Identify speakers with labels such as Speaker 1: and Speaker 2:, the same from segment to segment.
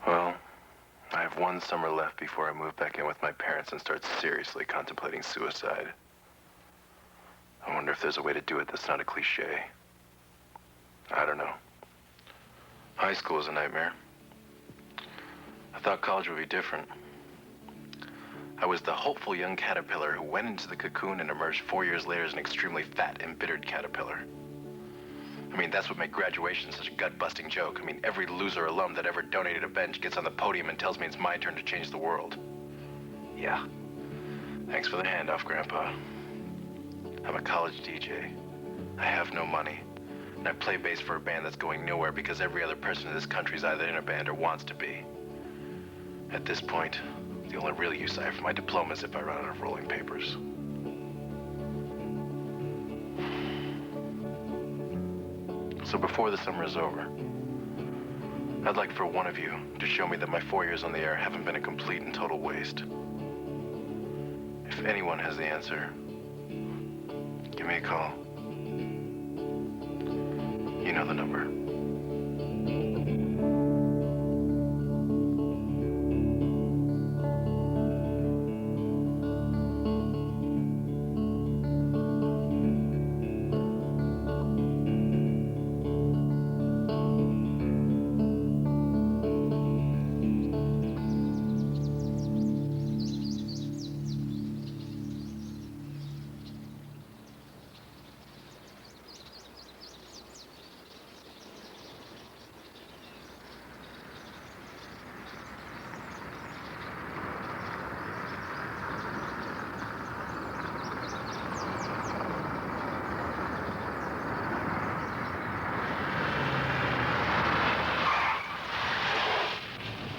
Speaker 1: Well, I have one summer left before I move back in with my parents and start seriously contemplating suicide. I wonder if there's a way to do it that's not a cliche. I don't know. High school was a nightmare. I thought college would be different. I was the hopeful young caterpillar who went into the cocoon and emerged 4 years later as an extremely fat, embittered caterpillar. I mean, that's what made graduation such a gut-busting joke. I mean, every loser alum that ever donated a bench gets on the podium and tells me it's my turn to change the world. Yeah. Thanks for the handoff, Grandpa. I'm a college DJ. I have no money. And I play bass for a band that's going nowhere because every other person in this country is either in a band or wants to be. At this point, the only real use I have for my diploma is if I run out of rolling papers. So before the summer is over, I'd like for one of you to show me that my 4 years on the air haven't been a complete and total waste. If anyone has the answer, give me a call. You know the number.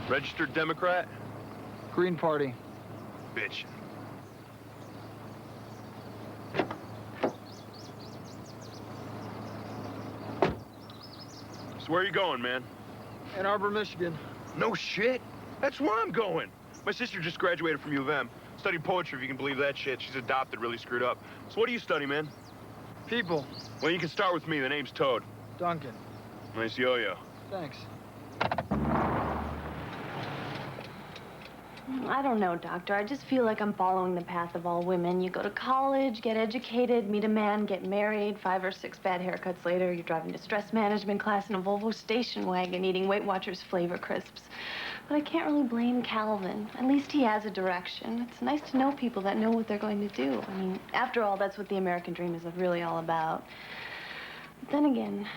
Speaker 2: Registered Democrat?
Speaker 3: Green Party.
Speaker 2: Bitch. So where are you going, man?
Speaker 3: Ann Arbor, Michigan.
Speaker 2: No shit. That's where I'm going. My sister just graduated from U of M. Studied poetry, if you can believe that shit. She's adopted, really screwed up. So what do you study, man?
Speaker 3: People.
Speaker 2: Well, you can start with me. The name's Toad.
Speaker 3: Duncan.
Speaker 2: Nice yo-yo.
Speaker 3: Thanks.
Speaker 4: I don't know, Doctor. I just feel like I'm following the path of all women. You go to college, get educated, meet a man, get married. 5 or 6 bad haircuts later, you're driving to stress management class in a Volvo station wagon, eating Weight Watchers flavor crisps. But I can't really blame Calvin. At least he has a direction. It's nice to know people that know what they're going to do. I mean, after all, that's what the American dream is really all about. But then again,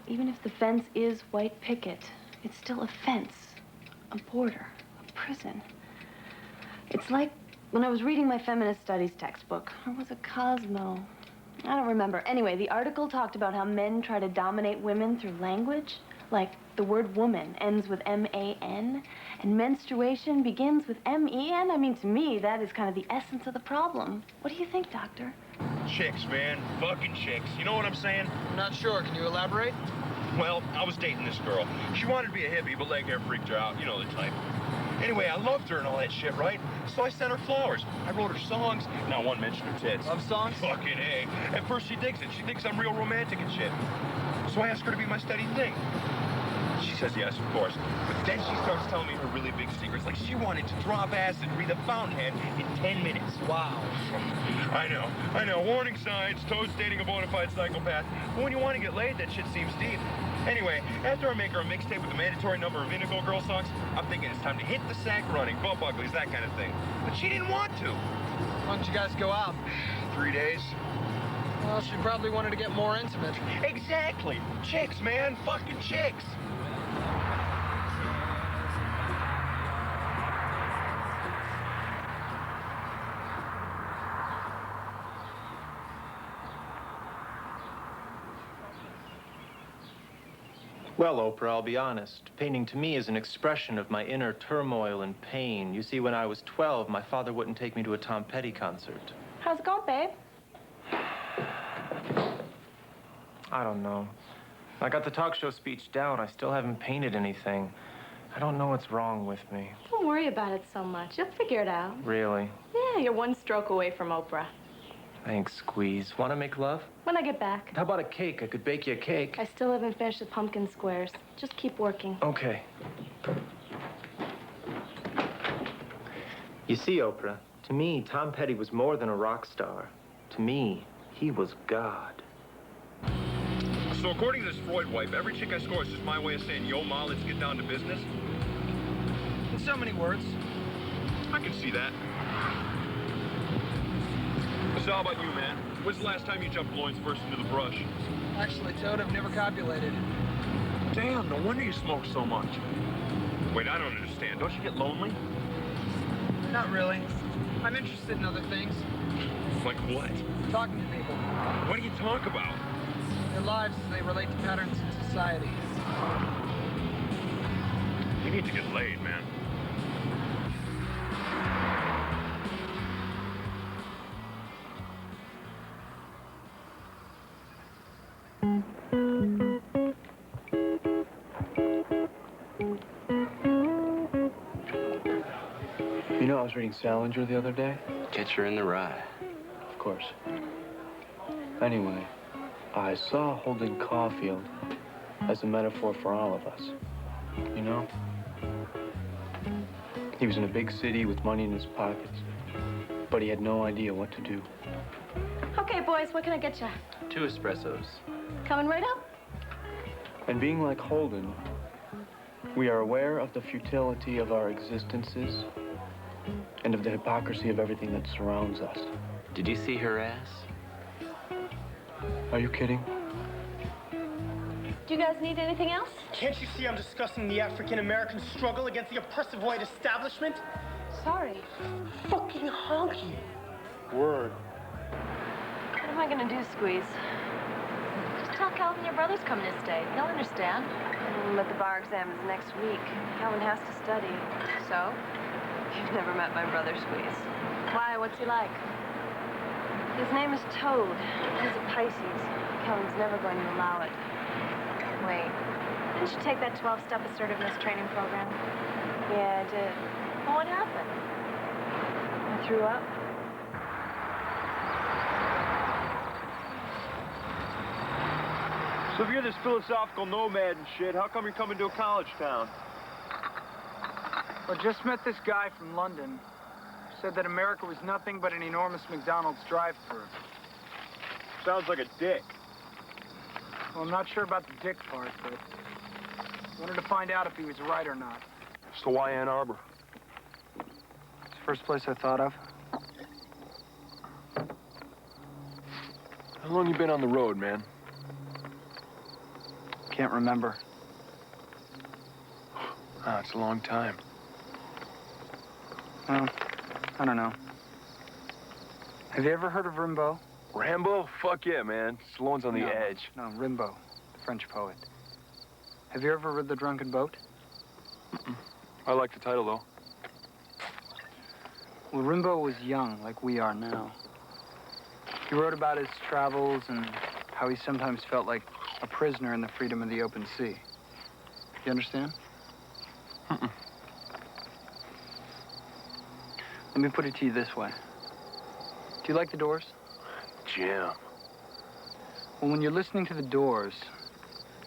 Speaker 4: even if the fence is white picket, it's still a fence, a border, a prison. It's like when I was reading my feminist studies textbook, or was it Cosmo? I don't remember. Anyway, the article talked about how men try to dominate women through language. Like the word woman ends with M-A-N, and menstruation begins with M-E-N. I mean, to me, that is kind of the essence of the problem. What do you think, Doctor?
Speaker 2: Chicks, man. Fucking chicks. You know what I'm saying?
Speaker 3: I'm not sure. Can you elaborate?
Speaker 2: Well, I was dating this girl. She wanted to be a hippie, but leg hair freaked her out. You know the type. Anyway, I loved her and all that shit, right? So I sent her flowers. I wrote her songs. Not one mentioned her tits.
Speaker 3: Love songs?
Speaker 2: Fucking A. At first she digs it. She thinks I'm real romantic and shit. So I asked her to be my steady thing. She says yes, of course. But then she starts telling me her really big secrets. Like she wanted to drop acid and read the Fountainhead in 10 minutes.
Speaker 3: Wow.
Speaker 2: I know. Warning signs. Toad's dating a bona fide psychopath. But when you want to get laid, that shit seems deep. Anyway, after I make her a mixtape with a mandatory number of Indigo Girl songs, I'm thinking it's time to hit the sack running, bump uglies, that kind of thing. But she didn't want to.
Speaker 3: Why don't you guys go out?
Speaker 2: 3 days.
Speaker 3: Well, she probably wanted to get more intimate.
Speaker 2: Exactly. Chicks, man. Fucking chicks.
Speaker 5: Well, Oprah, I'll be honest. Painting to me is an expression of my inner turmoil and pain. You see, when I was 12, my father wouldn't take me to a Tom Petty concert.
Speaker 4: How's it going, babe?
Speaker 5: I don't know. I got the talk show speech down. I still haven't painted anything. I don't know what's wrong with me.
Speaker 4: Don't worry about it so much. You'll figure it out.
Speaker 5: Really?
Speaker 4: Yeah, you're one stroke away from Oprah.
Speaker 5: Thanks, Squeeze. Want to make love?
Speaker 4: When I get back.
Speaker 5: How about a cake? I could bake you a cake.
Speaker 4: I still haven't finished the pumpkin squares. Just keep working.
Speaker 5: Okay. You see, Oprah, to me, Tom Petty was more than a rock star. To me, he was God.
Speaker 2: So according to this Freud wipe, every chick I score is just my way of saying, yo, Ma, let's get down to business?
Speaker 3: In so many words.
Speaker 2: I can see that. So how about you, man? When's the last time you jumped loins first into the brush?
Speaker 3: Actually, Toad, I've never copulated.
Speaker 2: Damn, no wonder you smoke so much. Wait, I don't understand. Don't you get lonely?
Speaker 3: Not really. I'm interested in other things.
Speaker 2: Like what?
Speaker 3: Talking to people.
Speaker 2: What do you talk about?
Speaker 3: Their lives as they relate to patterns in society.
Speaker 2: You need to get laid, man.
Speaker 6: You know, I was reading Salinger the other day.
Speaker 7: Catcher in the Rye.
Speaker 6: Of course. Anyway, I saw Holden Caulfield as a metaphor for all of us. You know? He was in a big city with money in his pockets, but he had no idea what to do.
Speaker 4: Okay, boys, what can I get you?
Speaker 5: 2 espressos.
Speaker 4: Coming right up?
Speaker 6: And being like Holden, we are aware of the futility of our existences and of the hypocrisy of everything that surrounds us.
Speaker 7: Did you see her ass?
Speaker 6: Are you kidding?
Speaker 4: Do you guys need anything else?
Speaker 8: Can't you see I'm discussing the African-American struggle against the oppressive white establishment?
Speaker 4: Sorry.
Speaker 8: Fucking honky.
Speaker 6: Word.
Speaker 4: What am I gonna do, Squeeze? Just tell Calvin your brother's coming to stay. He'll understand. But the bar exam is next week. Calvin has to study. So? You've never met my brother, Squeeze. Why? What's he like? His name is Toad. He's a Pisces. Calvin's never going to allow it. Wait. Didn't you take that 12-step assertiveness training program? Yeah, I did. Well, what happened? I threw up.
Speaker 2: So if you're this philosophical nomad and shit, how come you're coming to a college town?
Speaker 3: Well, just met this guy from London. Said that America was nothing but an enormous McDonald's drive-thru.
Speaker 2: Sounds like a dick.
Speaker 3: Well, I'm not sure about the dick part, but wanted to find out if he was right or not.
Speaker 2: So why Ann Arbor?
Speaker 3: It's the first place I thought of.
Speaker 2: How long you been on the road, man?
Speaker 3: Can't remember.
Speaker 2: Ah, it's a long time.
Speaker 3: Well, I don't know. Have you ever heard of Rimbaud?
Speaker 2: Rambo? Fuck yeah, man. Stallone's on the
Speaker 3: No,
Speaker 2: edge.
Speaker 3: No, Rimbaud, the French poet. Have you ever read The Drunken Boat?
Speaker 2: I like the title, though.
Speaker 3: Well, Rimbaud was young, like we are now. He wrote about his travels and how he sometimes felt like a prisoner in the freedom of the open sea. You understand?
Speaker 2: Mm-mm.
Speaker 3: Let me put it to you this way. Do you like the Doors?
Speaker 2: Jim.
Speaker 3: Well, when you're listening to the Doors,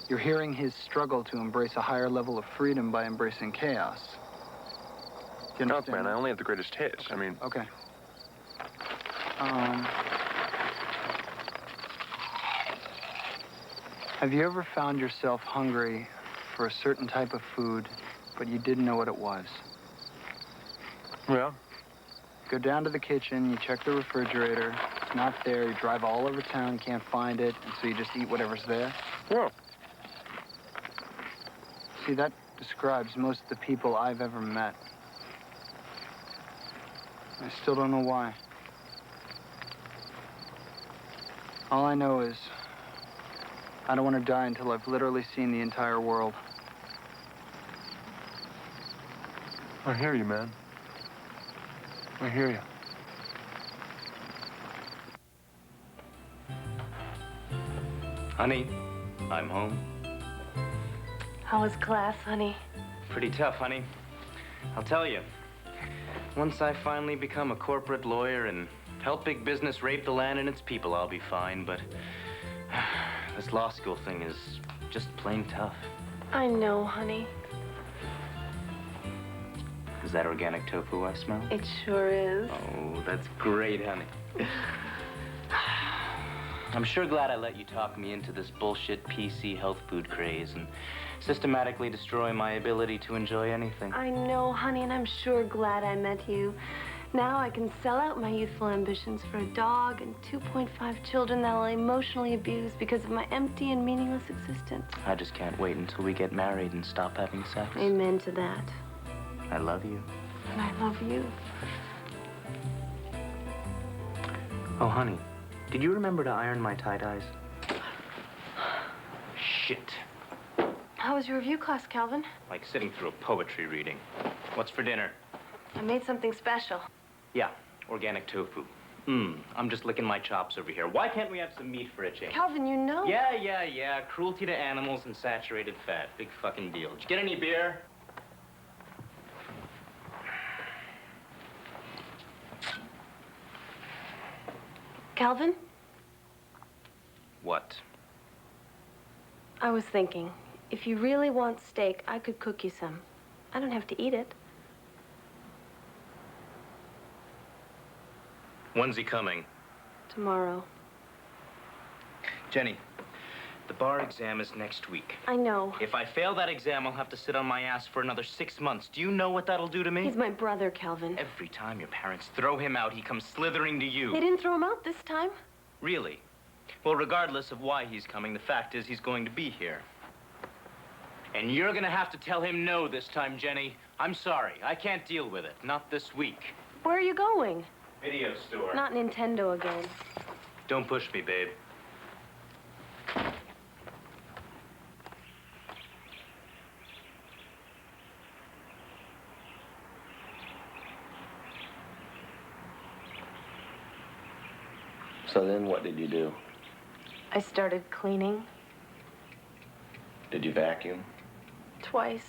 Speaker 3: you're hearing his struggle to embrace a higher level of freedom by embracing chaos. Do you
Speaker 2: Look,
Speaker 3: understand?
Speaker 2: man, I only have the greatest hits. I mean...
Speaker 3: Okay. Have you ever found yourself hungry for a certain type of food, but you didn't know what it was?
Speaker 2: Yeah.
Speaker 3: Go down to the kitchen, you check the refrigerator, it's not there, you drive all over town, you can't find it, and so you just eat whatever's there?
Speaker 2: Yeah.
Speaker 3: See, that describes most of the people I've ever met. I still don't know why. All I know is I don't want to die until I've literally seen the entire world.
Speaker 2: I hear you, man. I hear you.
Speaker 7: Honey, I'm home.
Speaker 4: How was class, honey?
Speaker 7: Pretty tough, honey. I'll tell you. Once I finally become a corporate lawyer and help big business rape the land and its people, I'll be fine, but this law school thing is just plain tough.
Speaker 4: I know, honey.
Speaker 7: Is that organic tofu I smell?
Speaker 4: It sure is.
Speaker 7: Oh, that's great, honey. I'm sure glad I let you talk me into this bullshit PC health food craze and systematically destroy my ability to enjoy anything.
Speaker 4: I know, honey, and I'm sure glad I met you. Now I can sell out my youthful ambitions for a dog and 2.5 children that I'll emotionally abuse because of my empty and meaningless existence.
Speaker 7: I just can't wait until we get married and stop having sex.
Speaker 4: Amen to that.
Speaker 7: I love you.
Speaker 4: And I love you.
Speaker 7: Oh, honey, did you remember to iron my tie-dyes? Shit.
Speaker 4: How was your review class, Calvin?
Speaker 7: Like sitting through a poetry reading. What's for dinner?
Speaker 4: I made something special.
Speaker 7: Yeah, organic tofu. I'm just licking my chops over here. Why can't we have some meat for a change?
Speaker 4: Calvin, you know...
Speaker 7: Yeah. Cruelty to animals and saturated fat. Big fucking deal. Did you get any beer?
Speaker 4: Calvin,
Speaker 7: What?
Speaker 4: I was thinking, if you really want steak, I could cook you some. I don't have to eat it.
Speaker 7: When's he coming?
Speaker 4: Tomorrow.
Speaker 7: Jenny, the bar exam is next week.
Speaker 4: I know.
Speaker 7: If I fail that exam, I'll have to sit on my ass for another 6 months. Do you know what that'll do to me?
Speaker 4: He's my brother, Calvin.
Speaker 7: Every time your parents throw him out, he comes slithering to you.
Speaker 4: They didn't throw him out this time.
Speaker 7: Really? Well, regardless of why he's coming, the fact is he's going to be here. And you're gonna have to tell him no this time, Jenny. I'm sorry. I can't deal with it. Not this week.
Speaker 4: Where are you going?
Speaker 7: Video store.
Speaker 4: Not Nintendo again.
Speaker 7: Don't push me, babe.
Speaker 1: So then what did you do?
Speaker 4: I started cleaning
Speaker 1: Did you vacuum?
Speaker 4: twice,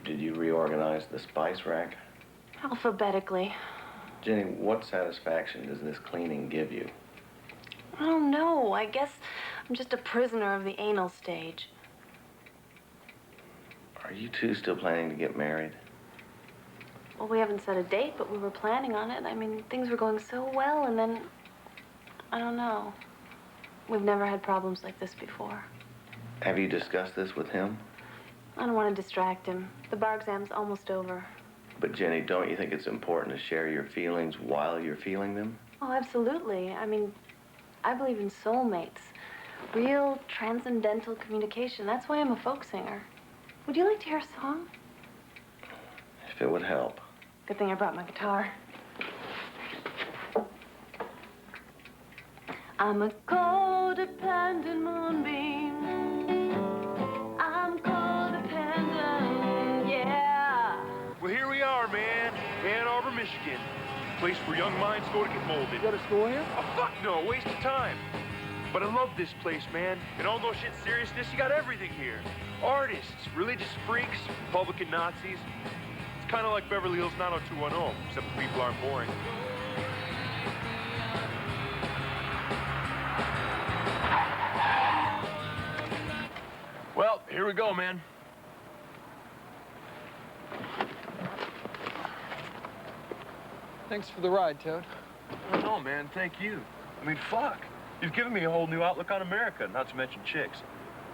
Speaker 1: Did you reorganize the spice rack?
Speaker 4: alphabetically.
Speaker 1: Jenny, what satisfaction does this cleaning give you?
Speaker 4: I don't know. I guess I'm just a prisoner of the anal stage.
Speaker 1: Are you two still planning to get married?
Speaker 4: Well, we haven't set a date, but we were planning on it. I mean, things were going so well, and then, I don't know. We've never had problems like this before.
Speaker 1: Have you discussed this with him?
Speaker 4: I don't want to distract him. The bar exam's almost over.
Speaker 1: But Jenny, don't you think it's important to share your feelings while you're feeling them?
Speaker 4: Oh, absolutely. I mean, I believe in soulmates. Real transcendental communication. That's why I'm a folk singer. Would you like to hear a song?
Speaker 1: If it would help.
Speaker 4: Good thing I brought my guitar. I'm a codependent moonbeam. I'm codependent, yeah.
Speaker 2: Well, here we are, man. Ann Arbor, Michigan. Place where young minds go to get molded.
Speaker 3: You go to school here?
Speaker 2: Oh, fuck no. Waste of time. But I love this place, man. In all no shit seriousness, you got everything here. Artists, religious freaks, Republican Nazis. It's kind of like Beverly Hills 90210, except the people aren't boring. Well, here we go, man.
Speaker 3: Thanks for the ride, Toad.
Speaker 2: Oh, no, man, thank you. I mean, fuck. You've given me a whole new outlook on America, not to mention chicks.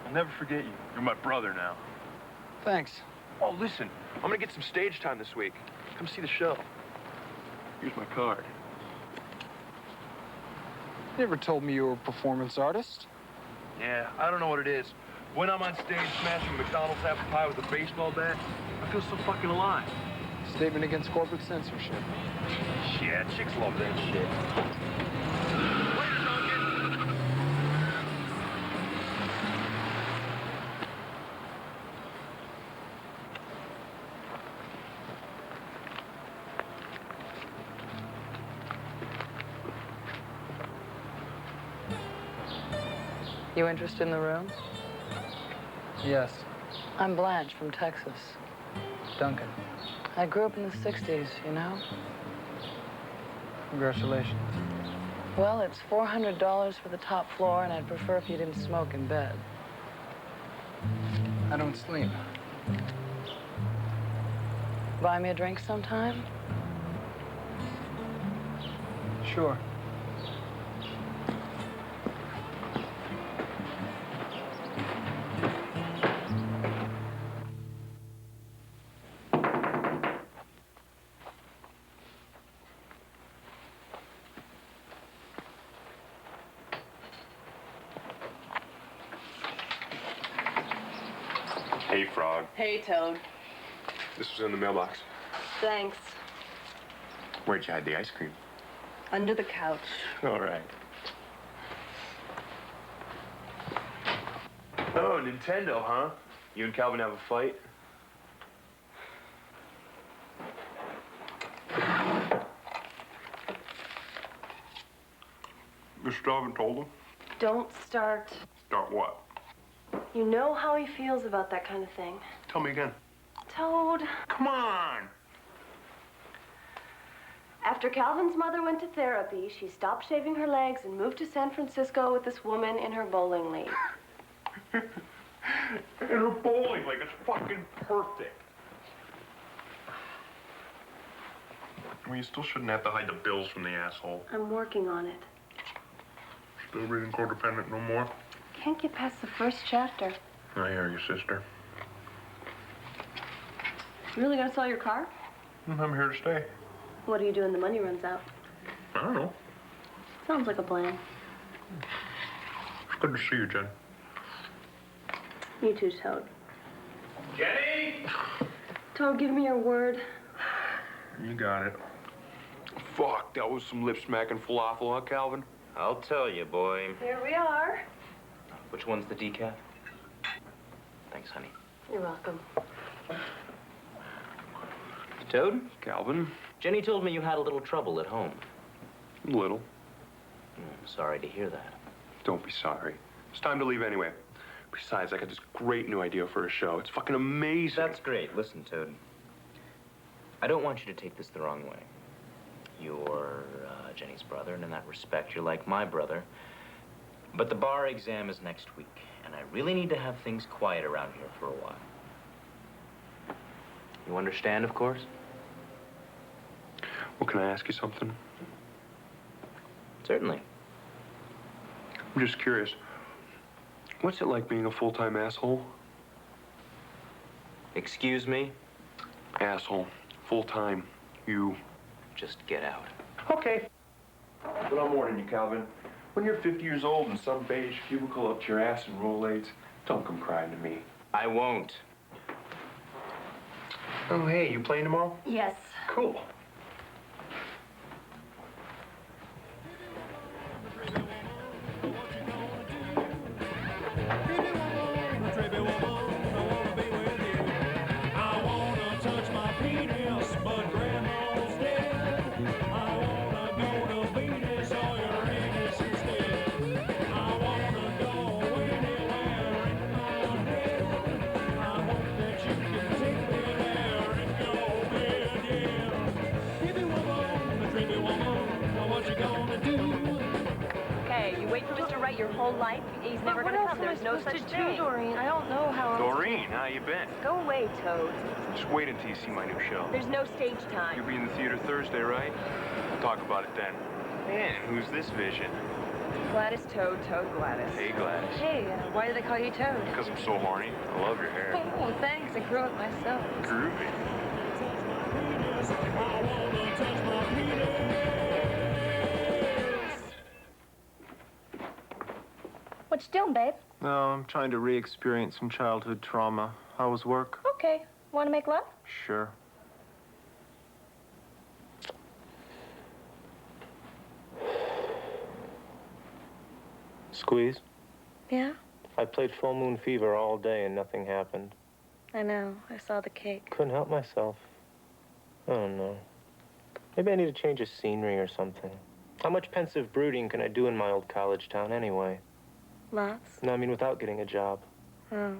Speaker 2: I'll never forget you. You're my brother now.
Speaker 3: Thanks.
Speaker 2: Oh, listen, I'm gonna get some stage time this week. Come see the show. Here's my card.
Speaker 3: You never told me you were a performance artist.
Speaker 2: Yeah, I don't know what it is. When I'm on stage smashing McDonald's apple pie with a baseball bat, I feel so fucking alive.
Speaker 3: Statement against corporate censorship.
Speaker 2: Yeah, chicks love that shit. Later, Duncan.
Speaker 9: You interested in the room?
Speaker 3: Yes.
Speaker 9: I'm Blanche from Texas.
Speaker 3: Duncan.
Speaker 9: I grew up in the 60s, you know?
Speaker 3: Congratulations.
Speaker 9: Well, it's $400 for the top floor, and I'd prefer if you didn't smoke in bed.
Speaker 3: I don't sleep.
Speaker 9: Buy me a drink sometime?
Speaker 3: Sure.
Speaker 2: Hey, Frog.
Speaker 9: Hey, Toad.
Speaker 2: This was in the mailbox.
Speaker 9: Thanks.
Speaker 2: Where'd you hide the ice cream?
Speaker 9: Under the couch.
Speaker 2: All right. Oh, Nintendo, huh? You and Calvin have a fight? You still haven't told him?
Speaker 4: Don't start.
Speaker 2: Start what?
Speaker 4: You know how he feels about that kind of thing.
Speaker 2: Tell me again.
Speaker 4: Toad.
Speaker 2: Come on!
Speaker 4: After Calvin's mother went to therapy, she stopped shaving her legs and moved to San Francisco with this woman in her bowling league.
Speaker 2: And her bowling league is fucking perfect. Well, you still shouldn't have to hide the bills from the asshole.
Speaker 4: I'm working on it.
Speaker 2: Still reading Codependent no more?
Speaker 4: Can't get past the first chapter.
Speaker 2: I hear you, sister.
Speaker 4: You really gonna sell your car?
Speaker 2: I'm here to stay.
Speaker 4: What do you do when the money runs out?
Speaker 2: I don't know.
Speaker 4: Sounds like a plan.
Speaker 2: It's good to see you, Jen.
Speaker 4: You too, Toad.
Speaker 2: Jenny!
Speaker 4: Toad, give me your word.
Speaker 2: You got it. Fuck, that was some lip-smacking falafel, huh, Calvin?
Speaker 7: I'll tell you, boy.
Speaker 4: Here we are.
Speaker 7: Which one's the decaf? Thanks, honey.
Speaker 4: You're welcome.
Speaker 7: Toad?
Speaker 2: Calvin?
Speaker 7: Jenny told me you had a little trouble at home.
Speaker 2: Little.
Speaker 7: Sorry to hear that.
Speaker 2: Don't be sorry. It's time to leave anyway. Besides, I got this great new idea for a show. It's fucking amazing.
Speaker 7: That's great. Listen, Toad. I don't want you to take this the wrong way. You're Jenny's brother, and in that respect, you're like my brother. But the bar exam is next week, and I really need to have things quiet around here for a while. You understand, of course?
Speaker 2: Well, can I ask you something?
Speaker 7: Certainly.
Speaker 2: I'm just curious. What's it like being a full-time asshole?
Speaker 7: Excuse me?
Speaker 2: Asshole. Full-time. You.
Speaker 7: Just get out.
Speaker 2: Okay. But I'm warning you, Calvin. When you're 50 years old and some beige cubicle up to your ass in Rolaids, don't come crying to me.
Speaker 7: I won't.
Speaker 2: Oh, hey, you playing tomorrow?
Speaker 4: Yes.
Speaker 2: Cool.
Speaker 4: Your whole life, he's never gonna come. There's no such thing. Doreen, I don't know how.
Speaker 2: Doreen, how you been?
Speaker 4: Go away, Toad.
Speaker 2: Just wait until you see my new show.
Speaker 4: There's no stage time.
Speaker 2: You'll be in the theater Thursday, right? We'll talk about it then. Man, who's this vision?
Speaker 9: Gladys Toad, Toad Gladys.
Speaker 2: Hey, Gladys.
Speaker 9: Hey, why do they call you Toad?
Speaker 2: Because I'm so horny. I love your hair.
Speaker 9: Oh, thanks. I grew it myself.
Speaker 2: Groovy.
Speaker 4: What you doing, babe?
Speaker 5: No, I'm trying to re-experience some childhood trauma. How was work?
Speaker 4: Okay. Want to make love?
Speaker 5: Sure. Squeeze?
Speaker 4: Yeah,
Speaker 5: I played Full Moon Fever all day and nothing happened.
Speaker 4: I know. I saw the cake.
Speaker 5: Couldn't help myself. I don't know. Maybe I need to change of scenery or something. How much pensive brooding can I do in my old college town anyway?
Speaker 4: Lots.
Speaker 5: No, I mean without getting a job.
Speaker 4: Oh.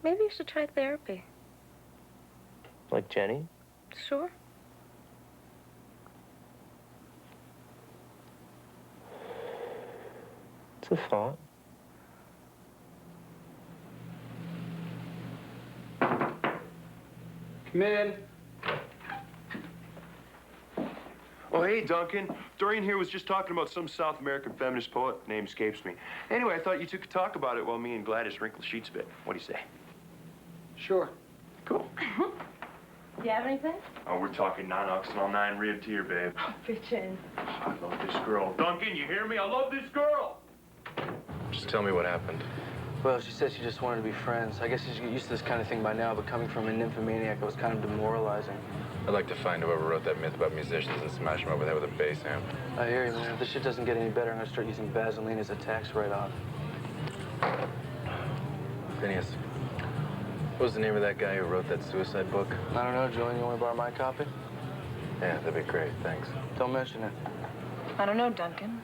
Speaker 4: Maybe you should try therapy.
Speaker 5: Like Jenny?
Speaker 4: Sure.
Speaker 5: It's a thought.
Speaker 3: Come in.
Speaker 2: Oh, hey, Duncan. Dorian here was just talking about some South American feminist poet. Name escapes me. Anyway, I thought you two could talk about it while me and Gladys wrinkle the sheets a bit. What do you say?
Speaker 3: Sure.
Speaker 2: Cool.
Speaker 4: Do you have anything?
Speaker 2: Oh, we're talking non-oxynol 9 rib here, babe.
Speaker 4: Oh, bitch in.
Speaker 2: I love this girl. Duncan, you hear me? I love this girl!
Speaker 1: Just tell me what happened.
Speaker 6: Well, she said she just wanted to be friends. I guess she's get used to this kind of thing by now, but coming from a nymphomaniac, it was kind of demoralizing.
Speaker 1: I'd like to find whoever wrote that myth about musicians and smash them over the head with a bass amp.
Speaker 6: I hear you, man. If this shit doesn't get any better, I'm gonna start using Vaseline as a tax write-off.
Speaker 1: Phineas, what was the name of that guy who wrote that suicide book?
Speaker 6: I don't know, Julian. You want to borrow my copy?
Speaker 1: Yeah, that'd be great, thanks.
Speaker 6: Don't mention it.
Speaker 10: I don't know, Duncan.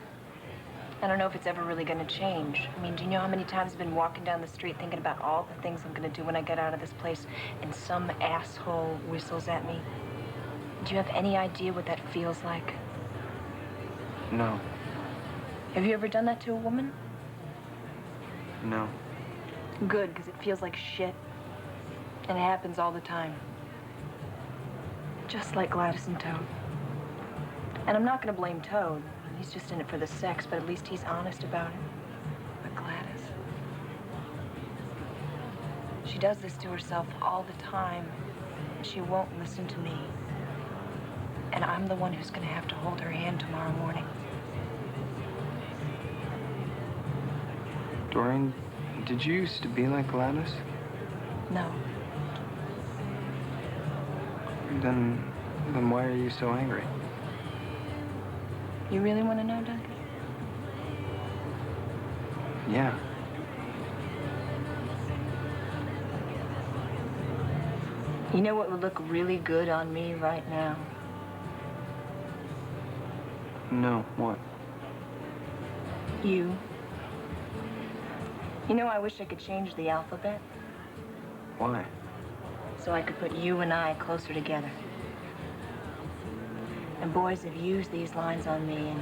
Speaker 10: I don't know if it's ever really gonna change. I mean, do you know how many times I've been walking down the street thinking about all the things I'm gonna do when I get out of this place and some asshole whistles at me? Do you have any idea what that feels like?
Speaker 6: No.
Speaker 10: Have you ever done that to a woman?
Speaker 6: No.
Speaker 10: Good, because it feels like shit. And it happens all the time. Just like Gladys and Toad. And I'm not gonna blame Toad. He's just in it for the sex, but at least he's honest about it. But Gladys, she does this to herself all the time, and she won't listen to me. And I'm the one who's gonna have to hold her hand tomorrow morning.
Speaker 3: Dorian, did you used to be like Gladys?
Speaker 10: No.
Speaker 3: Then why are you so angry?
Speaker 10: You really want to know, Duncan?
Speaker 3: Yeah.
Speaker 10: You know what would look really good on me right now?
Speaker 3: No, what?
Speaker 10: You. You know, I wish I could change the alphabet
Speaker 3: Why?
Speaker 10: so I could put you and I closer together. And boys have used these lines on me, and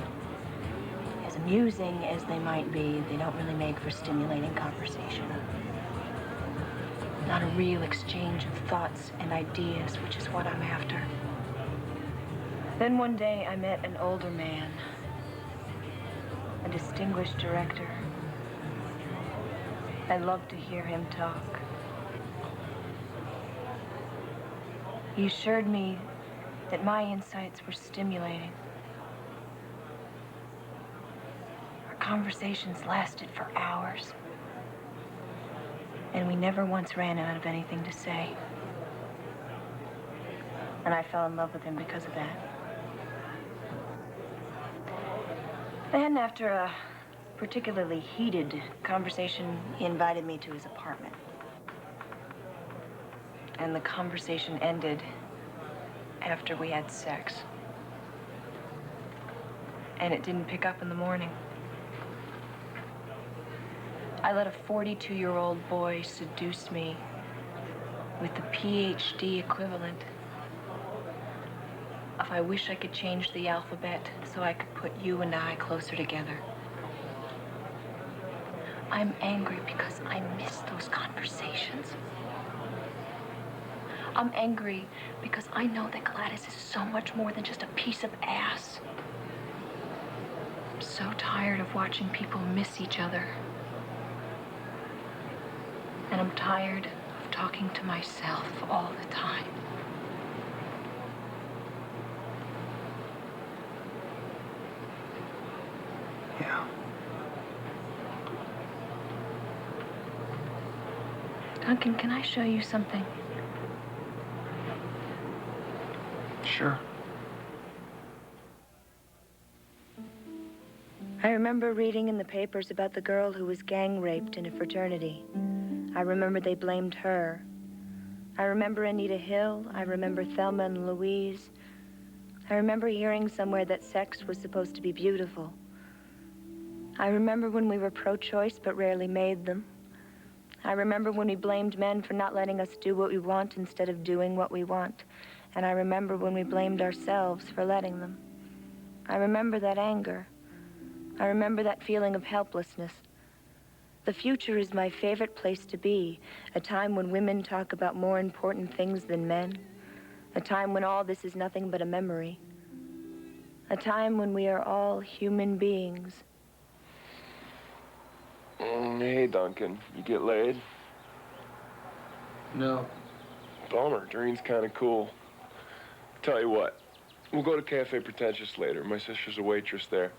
Speaker 10: as amusing as they might be, they don't really make for stimulating conversation. Not a real exchange of thoughts and ideas, which is what I'm after. Then one day I met an older man, a distinguished director. I loved to hear him talk. He assured me that my insights were stimulating. Our conversations lasted for hours, and we never once ran out of anything to say. And I fell in love with him because of that. Then, after a particularly heated conversation, he invited me to his apartment. And the conversation ended after we had sex. And it didn't pick up in the morning. I let a 42-year-old boy seduce me with the PhD equivalent of I wish I could change the alphabet so I could put you and I closer together. I'm angry because I miss those conversations. I'm angry because I know that Gladys is so much more than just a piece of ass. I'm so tired of watching people miss each other. And I'm tired of talking to myself all the time.
Speaker 3: Yeah.
Speaker 10: Duncan, can I show you something?
Speaker 3: Sure.
Speaker 10: I remember reading in the papers about the girl who was gang raped in a fraternity. I remember they blamed her. I remember Anita Hill. I remember Thelma and Louise. I remember hearing somewhere that sex was supposed to be beautiful. I remember when we were pro-choice but rarely made them. I remember when we blamed men for not letting us do what we want instead of doing what we want. And I remember when we blamed ourselves for letting them. I remember that anger. I remember that feeling of helplessness. The future is my favorite place to be, a time when women talk about more important things than men, A time when all this is nothing but a memory. A time when we are all human beings.
Speaker 11: Hey, Duncan. You get laid?
Speaker 3: No.
Speaker 11: Bummer. Drinking's kind of cool. Tell you what. We'll go to Cafe Pretentious later. My sister's a waitress there.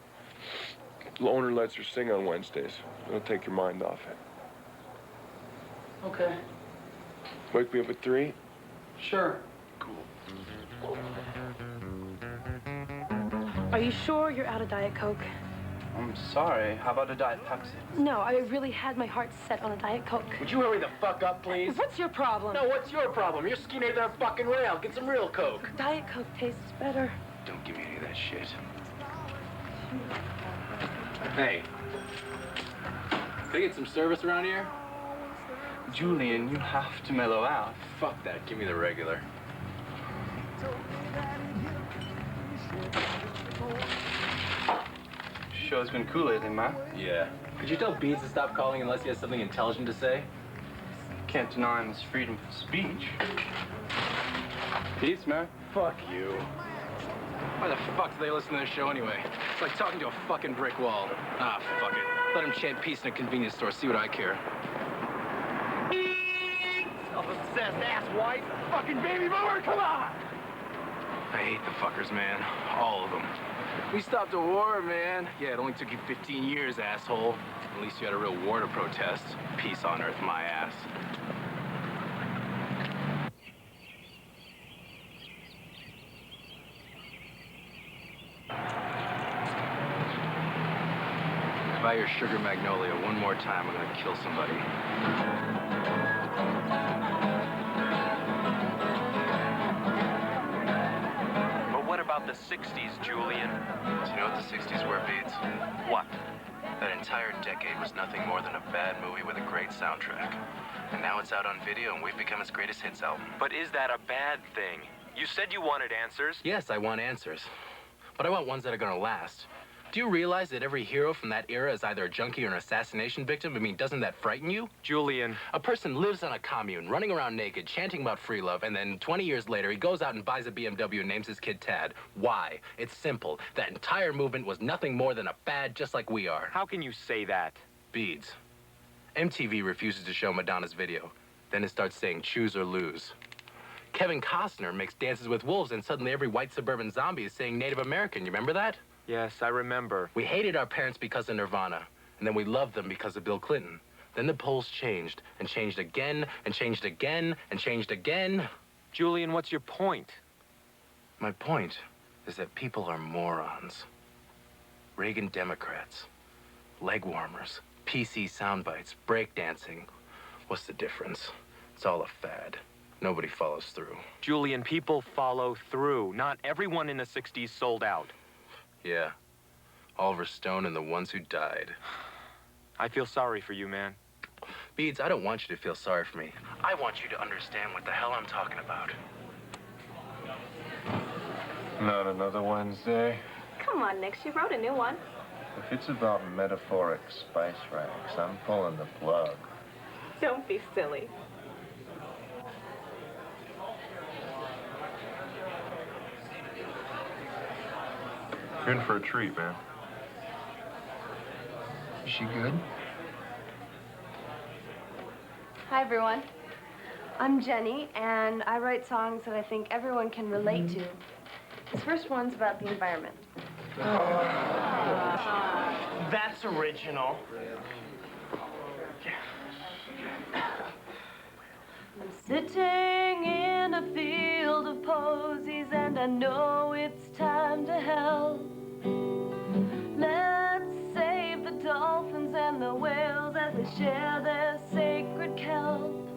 Speaker 11: The owner lets her sing on Wednesdays. It'll take your mind off it.
Speaker 3: Okay.
Speaker 11: Wake me up at 3?
Speaker 3: Sure.
Speaker 12: Are you sure you're out of Diet Coke?
Speaker 6: I'm sorry. How about a Diet Pepsi?
Speaker 12: No, I really had my heart set on a Diet Coke.
Speaker 13: Would you hurry the fuck up, please?
Speaker 12: What's your problem?
Speaker 13: No, what's your problem? You're skinnier than a fucking rail. Get some real Coke.
Speaker 12: Diet Coke tastes better.
Speaker 7: Don't give me any of that shit.
Speaker 13: Hey. Can I get some service around here?
Speaker 6: Julian, you have to mellow out.
Speaker 13: Fuck that. Give me the regular.
Speaker 6: Show's been cool lately, man.
Speaker 13: Yeah. Could you tell Beads to stop calling unless he has something intelligent to say?
Speaker 6: Can't deny him his freedom of speech. Peace, man.
Speaker 13: Fuck you. Why the fuck do they listen to this show anyway? It's like talking to a fucking brick wall. Ah, fuck it. Let him chant peace in a convenience store. See what I care.
Speaker 2: Self-obsessed asswipe. Fucking baby boomer, come on!
Speaker 13: I hate the fuckers, man. All of them. We stopped a war, man. Yeah, it only took you 15 years, asshole. At least you had a real war to protest. Peace on earth, my ass. If I hear Sugar Magnolia one more time, I'm gonna kill somebody.
Speaker 7: What about the 60s, Julian?
Speaker 1: Do you know what the 60s were, Beats?
Speaker 7: What?
Speaker 1: That entire decade was nothing more than a bad movie with a great soundtrack. And now it's out on video and we've become its greatest hits album.
Speaker 7: But is that a bad thing? You said you wanted answers.
Speaker 13: Yes, I want answers. But I want ones that are gonna last. Do you realize that every hero from that era is either a junkie or an assassination victim? I mean, doesn't that frighten you?
Speaker 7: Julian.
Speaker 13: A person lives on a commune, running around naked, chanting about free love, and then 20 years later, he goes out and buys a BMW and names his kid Tad. Why? It's simple. That entire movement was nothing more than a fad, just like we are.
Speaker 7: How can you say that?
Speaker 13: Beads. MTV refuses to show Madonna's video. Then it starts saying choose or lose. Kevin Costner makes Dances with Wolves, and suddenly every white suburban zombie is saying Native American. You remember that?
Speaker 7: Yes, I remember.
Speaker 13: We hated our parents because of Nirvana, and then we loved them because of Bill Clinton. Then the polls changed, and changed again, and changed again, and changed again.
Speaker 7: Julian, what's your point?
Speaker 13: My point is that people are morons. Reagan Democrats, leg warmers, PC soundbites, breakdancing. What's the difference? It's all a fad. Nobody follows through.
Speaker 7: Julian, people follow through. Not everyone in the 60s sold out.
Speaker 13: Yeah. Oliver Stone and the ones who died.
Speaker 7: I feel sorry for you, man.
Speaker 13: Beads, I don't want you to feel sorry for me. I want you to understand what the hell I'm talking about.
Speaker 11: Not another Wednesday.
Speaker 4: Come on, Nick. She wrote a new one.
Speaker 14: If it's about metaphoric spice racks, I'm pulling the plug.
Speaker 4: Don't be silly.
Speaker 11: You're in for a treat, man.
Speaker 3: Is she good?
Speaker 4: Hi, everyone. I'm Jenny, and I write songs that I think everyone can relate to. This first one's about the environment.
Speaker 8: That's original.
Speaker 4: I'm sitting in a field of posies, and I know it's time to help. Let's save the dolphins and the whales as they share their sacred kelp.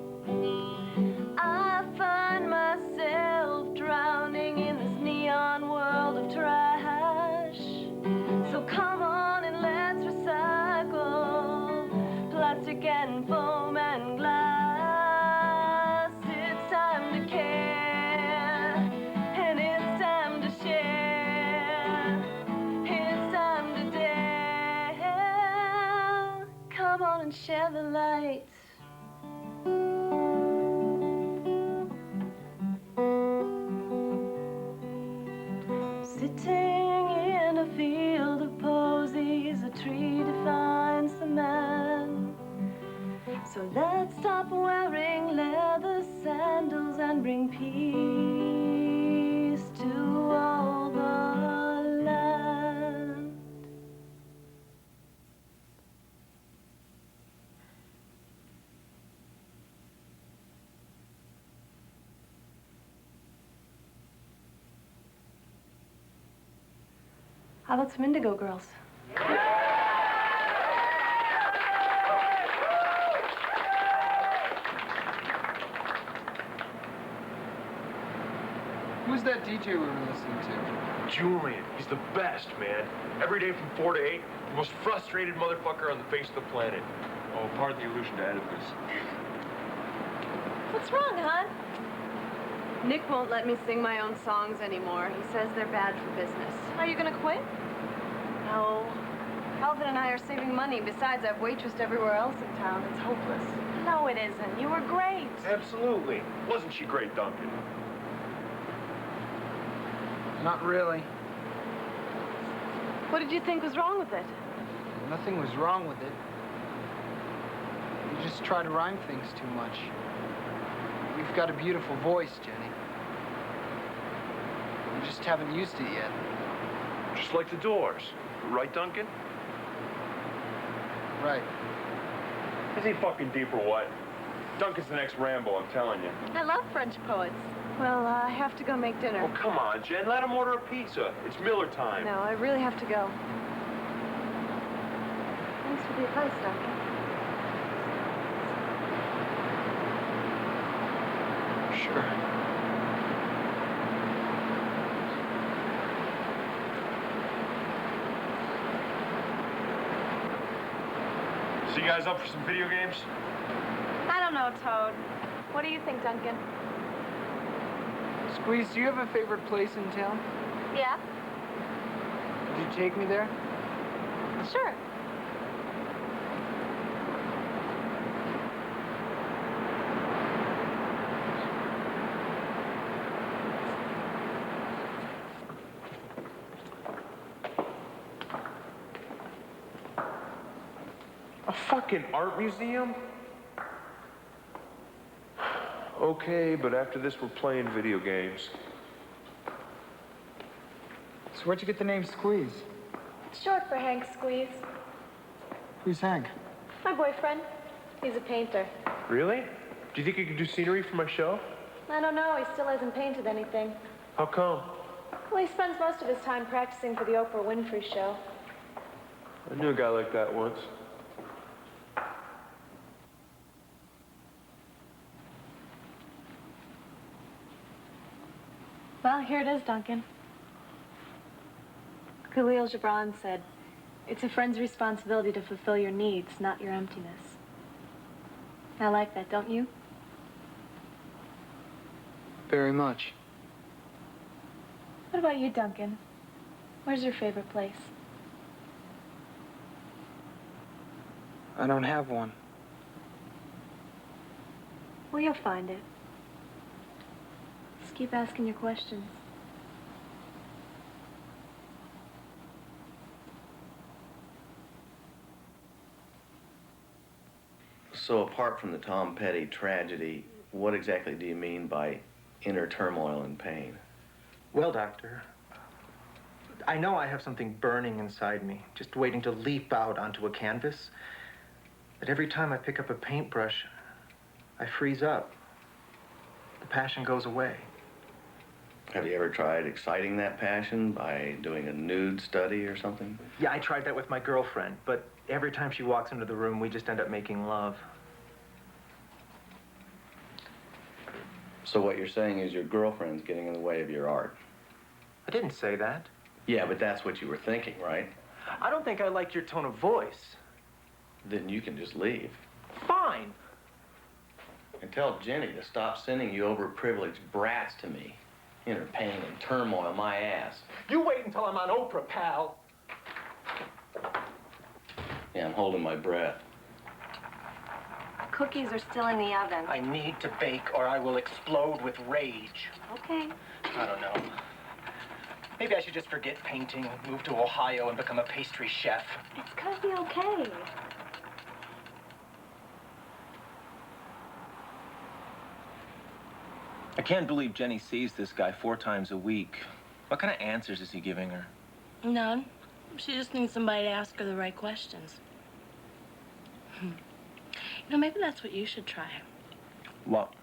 Speaker 4: I find myself drowning in this neon world of trash. So come on and let's recycle plastic and foam and glass. It's time to care, and it's time to share. It's time to dare. Come on and share the light.
Speaker 12: How about some Indigo Girls?
Speaker 3: Who's that DJ we were listening to?
Speaker 2: Julian, he's the best, man. Every day from 4 to 8, the most frustrated motherfucker on the face of the planet. Oh, pardon the allusion to Oedipus.
Speaker 4: What's wrong, hon? Nick won't let me sing my own songs anymore. He says they're bad for business. Are you gonna quit? No. Calvin and I are saving money. Besides, I've waitressed everywhere else in town. It's hopeless. No, it isn't. You were great.
Speaker 2: Absolutely. Wasn't she great, Duncan?
Speaker 3: Not really.
Speaker 4: What did you think was wrong with it?
Speaker 3: Nothing was wrong with it. You just try to rhyme things too much. You've got a beautiful voice, Jenny. You just haven't used it yet.
Speaker 2: Just like the Doors. Right, Duncan?
Speaker 3: Right.
Speaker 2: Is he fucking deep or what? Duncan's the next Rambo, I'm telling you.
Speaker 4: I love French poets. Well, I have to go make dinner.
Speaker 2: Oh, come on, Jen. Let him order a pizza. It's Miller time.
Speaker 4: No, I really have to go. Thanks for the advice, Duncan.
Speaker 3: Sure.
Speaker 2: So you guys up for some video games?
Speaker 4: I don't know, Toad. What do you think, Duncan?
Speaker 3: Squeeze, do you have a favorite place in town?
Speaker 4: Yeah?
Speaker 3: Would you take me there?
Speaker 4: Sure.
Speaker 2: A fucking art museum? Okay, but after this, we're playing video games.
Speaker 3: So where'd you get the name Squeeze?
Speaker 4: It's short for Hank Squeeze.
Speaker 3: Who's Hank?
Speaker 4: My boyfriend. He's a painter.
Speaker 2: Really? Do you think you could do scenery for my show?
Speaker 4: I don't know. He still hasn't painted anything.
Speaker 2: How come?
Speaker 4: Well, he spends most of his time practicing for the Oprah Winfrey show.
Speaker 2: I knew a guy like that once.
Speaker 4: Well, here it is, Duncan. Khalil Gibran said, "It's a friend's responsibility to fulfill your needs, not your emptiness." I like that, don't you?
Speaker 3: Very much.
Speaker 4: What about you, Duncan? Where's your favorite place?
Speaker 3: I don't have one.
Speaker 4: Well, you'll find it. Just keep asking your questions.
Speaker 14: So apart from the Tom Petty tragedy, what exactly do you mean by inner turmoil and pain?
Speaker 5: Well, Doctor, I know I have something burning inside me, just waiting to leap out onto a canvas. But every time I pick up a paintbrush, I freeze up. The passion goes away.
Speaker 14: Have you ever tried exciting that passion by doing a nude study or something?
Speaker 5: Yeah, I tried that with my girlfriend, but every time she walks into the room, we just end up making love.
Speaker 14: So what you're saying is your girlfriend's getting in the way of your art?
Speaker 5: I didn't say that.
Speaker 14: Yeah, but that's what you were thinking, right?
Speaker 5: I don't think I liked your tone of voice.
Speaker 14: Then you can just leave.
Speaker 5: Fine.
Speaker 14: And tell Jenny to stop sending you overprivileged brats to me. Inner pain and turmoil, my ass.
Speaker 5: You wait until I'm on Oprah, pal.
Speaker 14: Yeah, I'm holding my breath.
Speaker 4: Cookies are still in the oven.
Speaker 5: I need to bake or I will explode with rage.
Speaker 4: Okay.
Speaker 5: I don't know. Maybe I should just forget painting, move to Ohio, and become a pastry chef.
Speaker 4: It's gonna be okay.
Speaker 15: I can't believe Jenny sees this guy 4 times a week. What kind of answers is he giving her?
Speaker 16: None. She just needs somebody to ask her the right questions. You know, maybe that's what you should try.
Speaker 15: What?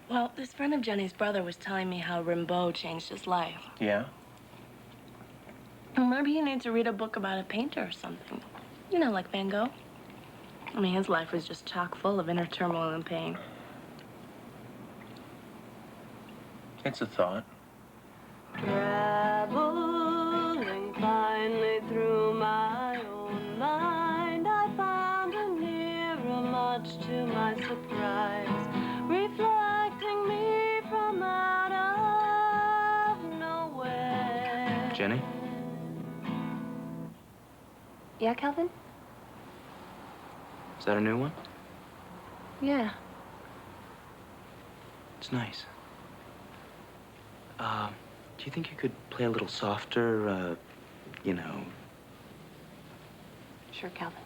Speaker 16: Well, this friend of Jenny's brother was telling me how Rimbaud changed his life.
Speaker 15: Yeah?
Speaker 16: Maybe he needs to read a book about a painter or something. You know, like Van Gogh. I mean, his life was just chock full of inner turmoil and pain.
Speaker 15: It's a thought.
Speaker 17: Traveling finally through my own mind, I found a mirror, much to my surprise, reflecting me from out of nowhere.
Speaker 7: Jenny?
Speaker 4: Yeah, Calvin?
Speaker 7: Is that a new one?
Speaker 4: Yeah.
Speaker 7: It's nice. Do you think you could play a little softer, you know?
Speaker 4: Sure, Calvin.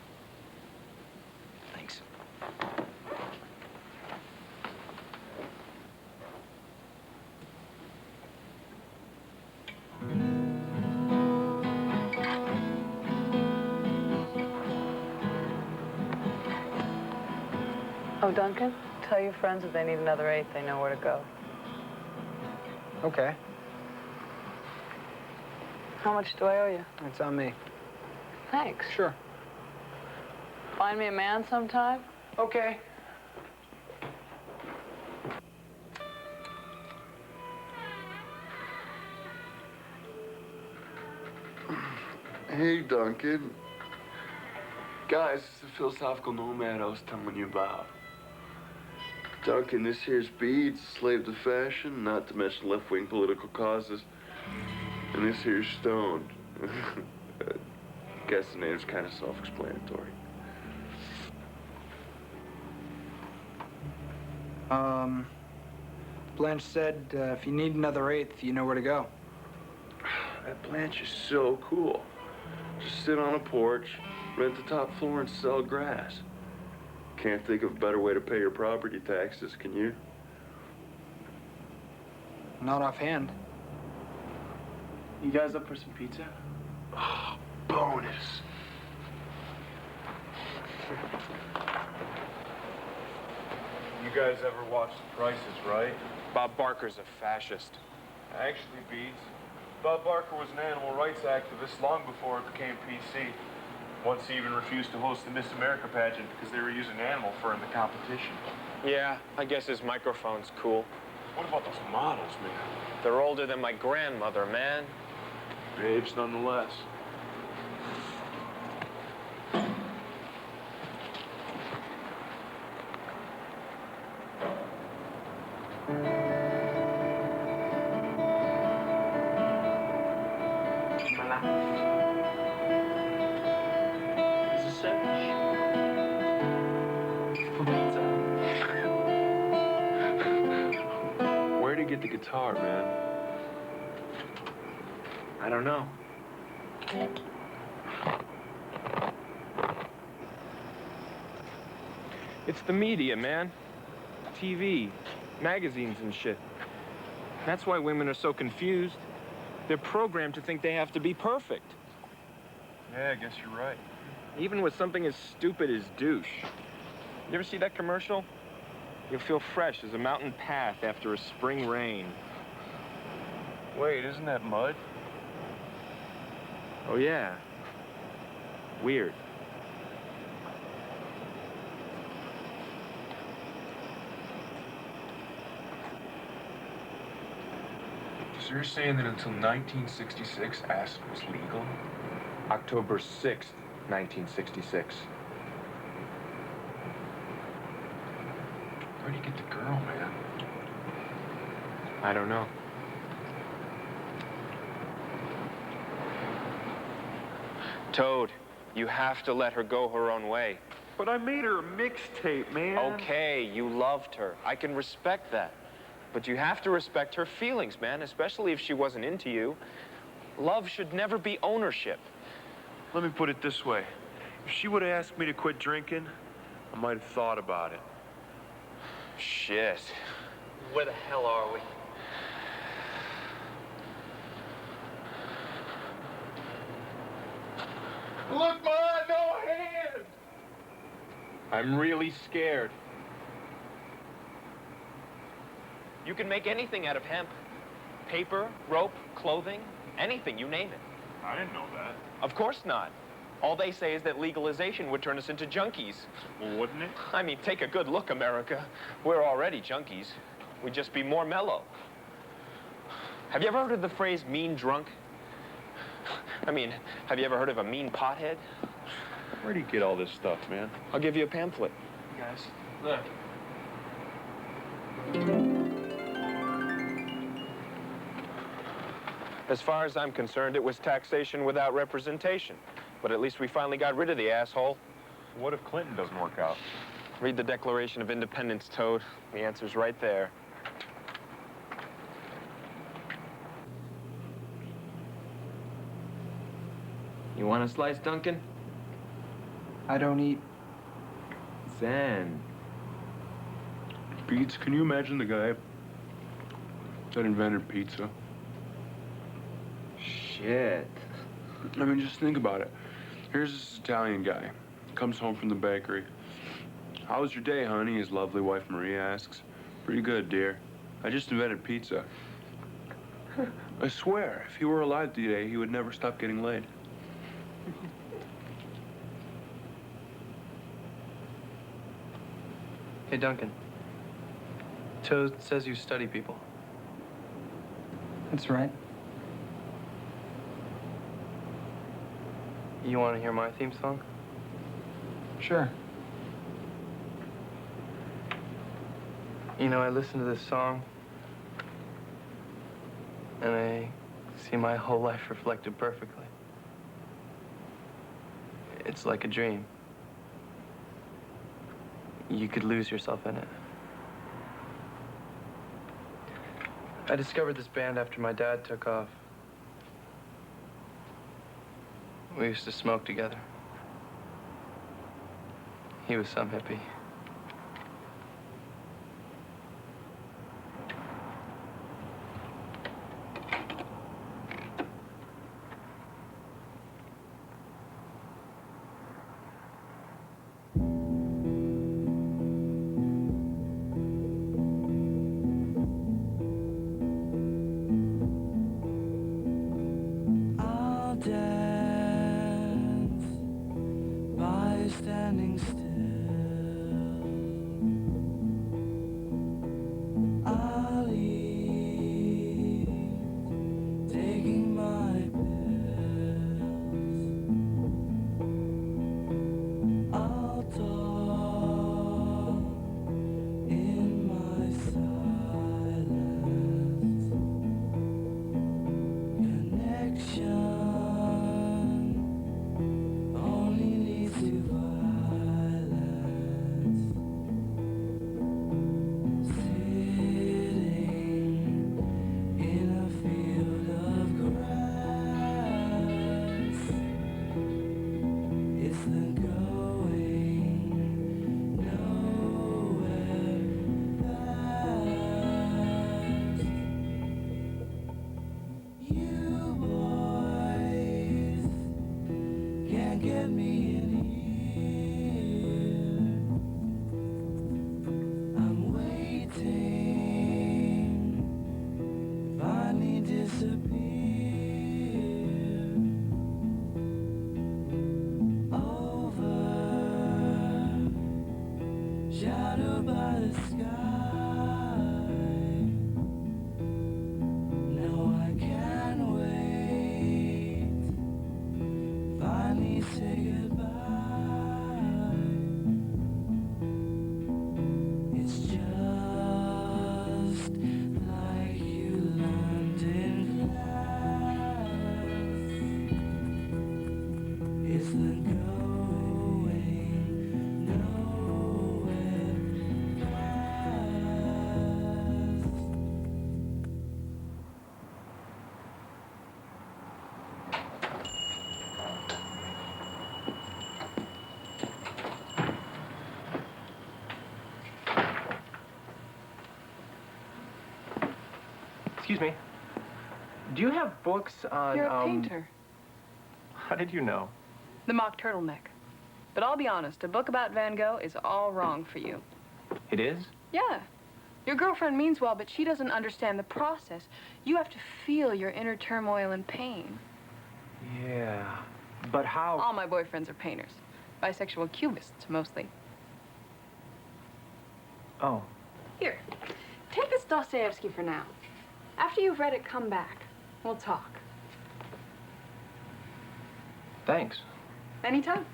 Speaker 7: Thanks.
Speaker 9: Oh, Duncan, tell your friends if they need another 8, they know where to go.
Speaker 3: Okay.
Speaker 9: How much do I owe you?
Speaker 3: It's on me.
Speaker 9: Thanks.
Speaker 3: Sure.
Speaker 9: Find me a man sometime?
Speaker 3: Okay.
Speaker 11: Hey, Duncan. Guys, it's the philosophical nomad I was telling you about. Duncan, this here's Beads, slave to fashion, not to mention left-wing political causes. And this here's Stone. Guess the name's kind of self-explanatory.
Speaker 3: Blanche said if you need another 8th, you know where to go.
Speaker 11: That Blanche is so cool. Just sit on a porch, rent the top floor, and sell grass. Can't think of a better way to pay your property taxes, can you?
Speaker 3: Not offhand.
Speaker 6: You guys up for some pizza?
Speaker 11: Oh, bonus.
Speaker 2: You guys ever watch The Price is Right? Bob Barker's a fascist. Actually, Beads, Bob Barker was an animal rights activist long before it became PC. Once he even refused to host the Miss America pageant because they were using animal fur in the competition.
Speaker 18: Yeah, I guess his microphone's cool.
Speaker 2: What about those models, man?
Speaker 18: They're older than my grandmother, man.
Speaker 11: Babes nonetheless. Where'd he get the guitar, man?
Speaker 7: I don't know.
Speaker 18: It's the media, man. TV, magazines and shit. That's why women are so confused. They're programmed to think they have to be perfect.
Speaker 2: Yeah, I guess you're right.
Speaker 18: Even with something as stupid as douche. You ever see that commercial? You'll feel fresh as a mountain path after a spring rain.
Speaker 2: Wait, isn't that mud?
Speaker 18: Oh, yeah. Weird.
Speaker 11: So you're saying that until 1966, acid was legal?
Speaker 18: October 6th, 1966.
Speaker 11: Where'd you get the girl, man?
Speaker 18: I don't know. Toad, you have to let her go her own way.
Speaker 2: But I made her a mixtape, man.
Speaker 18: Okay, you loved her. I can respect that. But you have to respect her feelings, man, especially if she wasn't into you. Love should never be ownership.
Speaker 2: Let me put it this way. If she would have asked me to quit drinking, I might have thought about it.
Speaker 18: Shit.
Speaker 15: Where the hell are we?
Speaker 2: Look, Ma, no hand! I'm really scared.
Speaker 18: You can make anything out of hemp. Paper, rope, clothing, anything, you name it. I didn't know that. Of course not. All they say is that legalization would turn us into junkies. Well, wouldn't it? I mean, take a good look, America. We're already junkies. We'd just be more mellow. Have you ever heard of the phrase mean drunk? I mean, have you ever heard of a mean pothead?
Speaker 11: Where do you get all this stuff, man?
Speaker 18: I'll give you a pamphlet.
Speaker 6: Guys, look.
Speaker 18: As far as I'm concerned, it was taxation without representation. But at least we finally got rid of the asshole.
Speaker 11: What if Clinton doesn't work out?
Speaker 18: Read the Declaration of Independence, Toad. The answer's right there. You want a slice, Duncan?
Speaker 3: I don't eat.
Speaker 18: Zen.
Speaker 11: Beats, can you imagine the guy that invented pizza?
Speaker 18: Shit.
Speaker 11: I mean, just think about it. Here's this Italian guy. Comes home from the bakery. How was your day, honey? His lovely wife, Maria, asks. Pretty good, dear. I just invented pizza. I swear, if he were alive today, he would never stop getting laid.
Speaker 3: Hey, Duncan. Toad says you study people. That's right. You want to hear my theme song? Sure. You know, I listen to this song, and I see my whole life reflected perfectly. It's like a dream. You could lose yourself in it. I discovered this band after my dad took off. We used to smoke together. He was some hippie.
Speaker 19: I'll dance by standing still. I'll eat, taking my pills. I'll talk in my silence. Connection only leads to violence. Sitting in a field of grass, it's the going nowhere fast. You boys can't get me in here. I'm waiting, finally disappear. Over, shadowed by the sky. No, I can't wait. Finally say goodbye. It's just like you learned in class. It's the going nowhere fast.
Speaker 6: Excuse me. Do you have books on,
Speaker 9: You're a painter.
Speaker 6: How did you know?
Speaker 9: The mock turtleneck. But I'll be honest, a book about Van Gogh is all wrong for you.
Speaker 6: It is?
Speaker 9: Yeah. Your girlfriend means well, but she doesn't understand the process. You have to feel your inner turmoil and pain.
Speaker 6: Yeah, but how?
Speaker 20: All my boyfriends are painters. Bisexual cubists, mostly.
Speaker 6: Oh.
Speaker 12: Here, take this Dostoevsky for now. After you've read it, come back. We'll talk.
Speaker 6: Thanks.
Speaker 12: Anytime.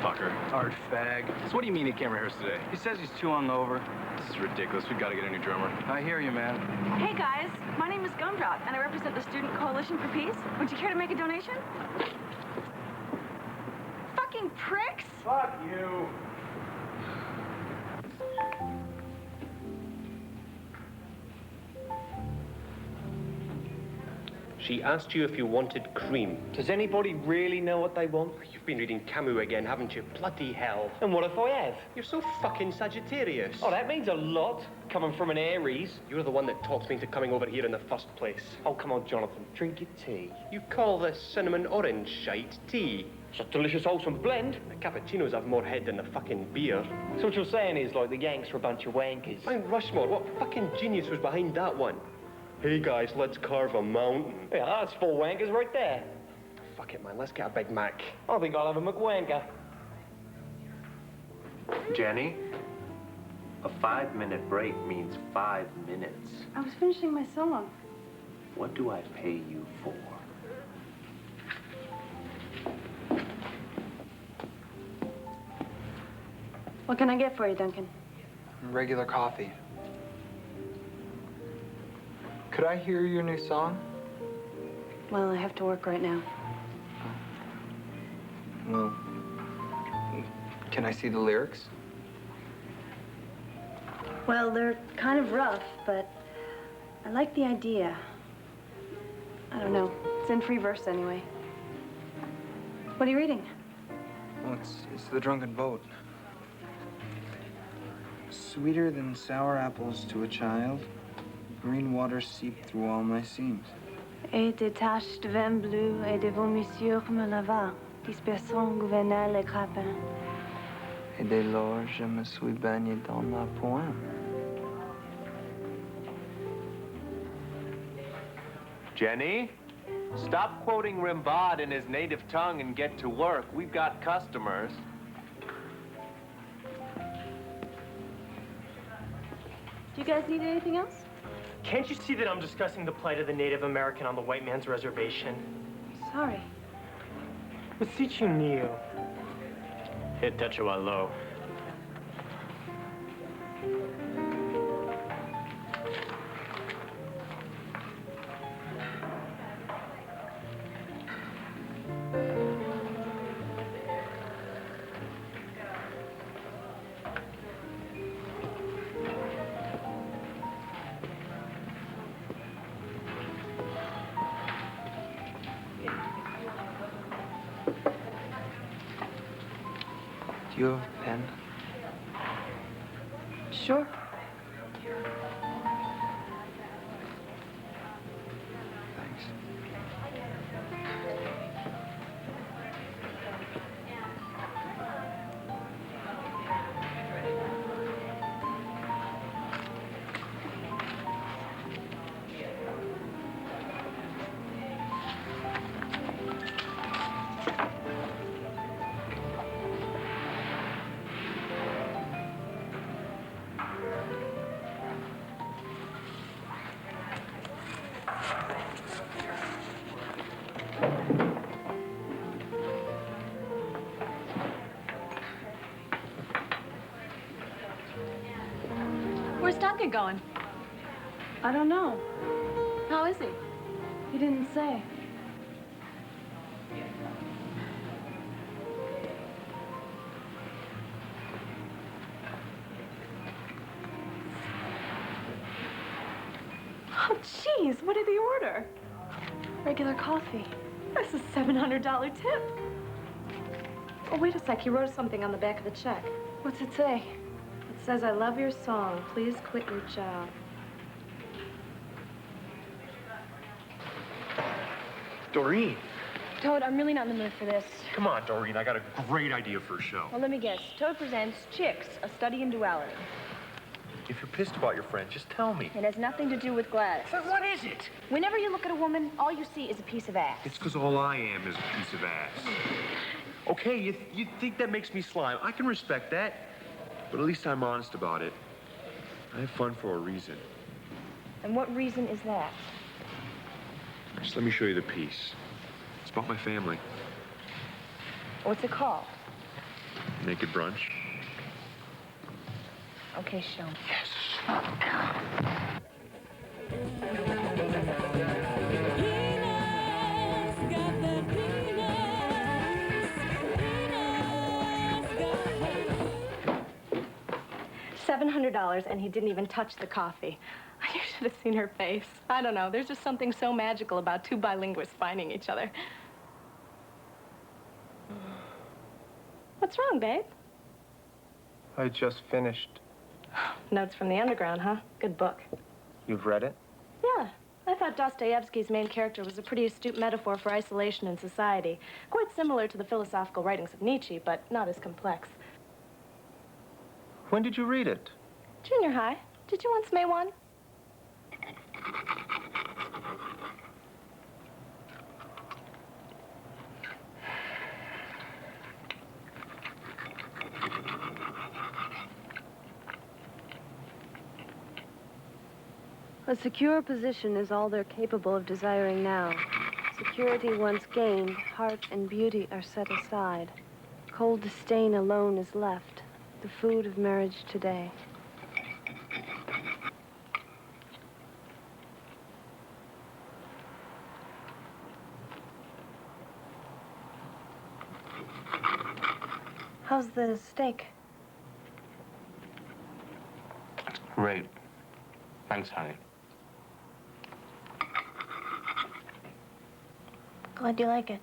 Speaker 13: Fucker.
Speaker 3: Art fag.
Speaker 13: So what do you mean he can't rehearse today?
Speaker 3: He says he's too hungover.
Speaker 13: This is ridiculous. We gotta get a new drummer.
Speaker 3: I hear you, man.
Speaker 21: Hey guys, my name is Gumdrop, and I represent the Student Coalition for Peace. Would you care to make a donation? Fucking pricks!
Speaker 6: Fuck you.
Speaker 22: She asked you if you wanted cream.
Speaker 8: Does anybody really know what they want?
Speaker 22: You've been reading Camus again, haven't you? Bloody hell.
Speaker 8: And what if I have?
Speaker 22: You're so fucking Sagittarius.
Speaker 8: Oh, that means a lot, coming from an Aries.
Speaker 22: You're the one that talked me into coming over here in the first place.
Speaker 8: Oh, come on, Jonathan. Drink your tea.
Speaker 22: You call this cinnamon orange shite tea?
Speaker 8: It's a delicious, wholesome blend.
Speaker 22: The cappuccinos have more head than the fucking beer.
Speaker 8: So what you're saying is, like, the Yanks were a bunch of wankers.
Speaker 22: Mount Rushmore, what fucking genius was behind that one? Hey guys, let's carve a mountain.
Speaker 8: Yeah, that's 4 wankers right there.
Speaker 22: Fuck it, man, let's get a Big Mac.
Speaker 8: I think I'll have a McWanker.
Speaker 15: Jenny, a 5-minute break means 5 minutes.
Speaker 12: I was finishing my song.
Speaker 15: What do I pay you for?
Speaker 12: What can I get for you, Duncan?
Speaker 3: Regular coffee. Could I hear your new song?
Speaker 12: Well, I have to work right now.
Speaker 3: Well, can I see the lyrics?
Speaker 12: Well, they're kind of rough, but I like the idea. I don't know. It's in free verse anyway. What are you reading?
Speaker 3: Well, it's The Drunken Boat. Sweeter than sour apples to a child, green waters seep through all my seams.
Speaker 4: Et des taches de vin bleu et de vomissures me lava, dispersant gouverneur les crapins.
Speaker 3: Et dès lors, je me suis baigné dans la poème.
Speaker 15: Jenny, stop quoting Rimbaud in his native tongue and get to work. We've got customers.
Speaker 12: Do you guys need anything else?
Speaker 8: Can't you see that I'm discussing the plight of the Native American on the white man's reservation?
Speaker 12: Sorry.
Speaker 8: What's it you knew?
Speaker 6: Hit Techo low.
Speaker 3: Do you have a pen?
Speaker 12: Sure.
Speaker 3: Thanks.
Speaker 12: Where's Duncan going? I don't know. How is he? He didn't say. Oh, jeez, what did he order? Regular coffee. That's a $700 tip. Oh, wait a sec. He wrote something on the back of the check. What's it say? It says, I love your song. Please quit your job.
Speaker 6: Doreen,
Speaker 12: Toad, I'm really not in the mood for this.
Speaker 2: Come on, Doreen, I got a great idea for a show.
Speaker 12: Well, let me guess. Toad presents Chicks, a study in duality.
Speaker 2: If you're pissed about your friend, just tell me.
Speaker 12: It has nothing to do with Gladys.
Speaker 2: Then what is it?
Speaker 12: Whenever you look at a woman, all you see is a piece of ass.
Speaker 2: It's because all I am is a piece of ass. Okay, you think that makes me slime. I can respect that. But at least I'm honest about it. I have fun for a reason.
Speaker 12: And what reason is that?
Speaker 2: Just let me show you the piece. It's about my family.
Speaker 12: What's it called?
Speaker 2: Naked brunch.
Speaker 12: Okay, show me. $700, and he didn't even touch the coffee. You should have seen her face. I don't know. There's just something so magical about two bilinguals finding each other. What's wrong, babe?
Speaker 6: I just finished.
Speaker 12: Notes from the Underground, huh? Good book.
Speaker 6: You've read it?
Speaker 12: Yeah. I thought Dostoevsky's main character was a pretty astute metaphor for isolation in society. Quite similar to the philosophical writings of Nietzsche, but not as complex.
Speaker 6: When did you read it?
Speaker 12: Junior high. Did you once May one?
Speaker 17: A secure position is all they're capable of desiring now. Security once gained, heart and beauty are set aside. Cold disdain alone is left, the food of marriage today. How's the steak?
Speaker 13: It's great. Thanks, honey.
Speaker 4: Glad you like it.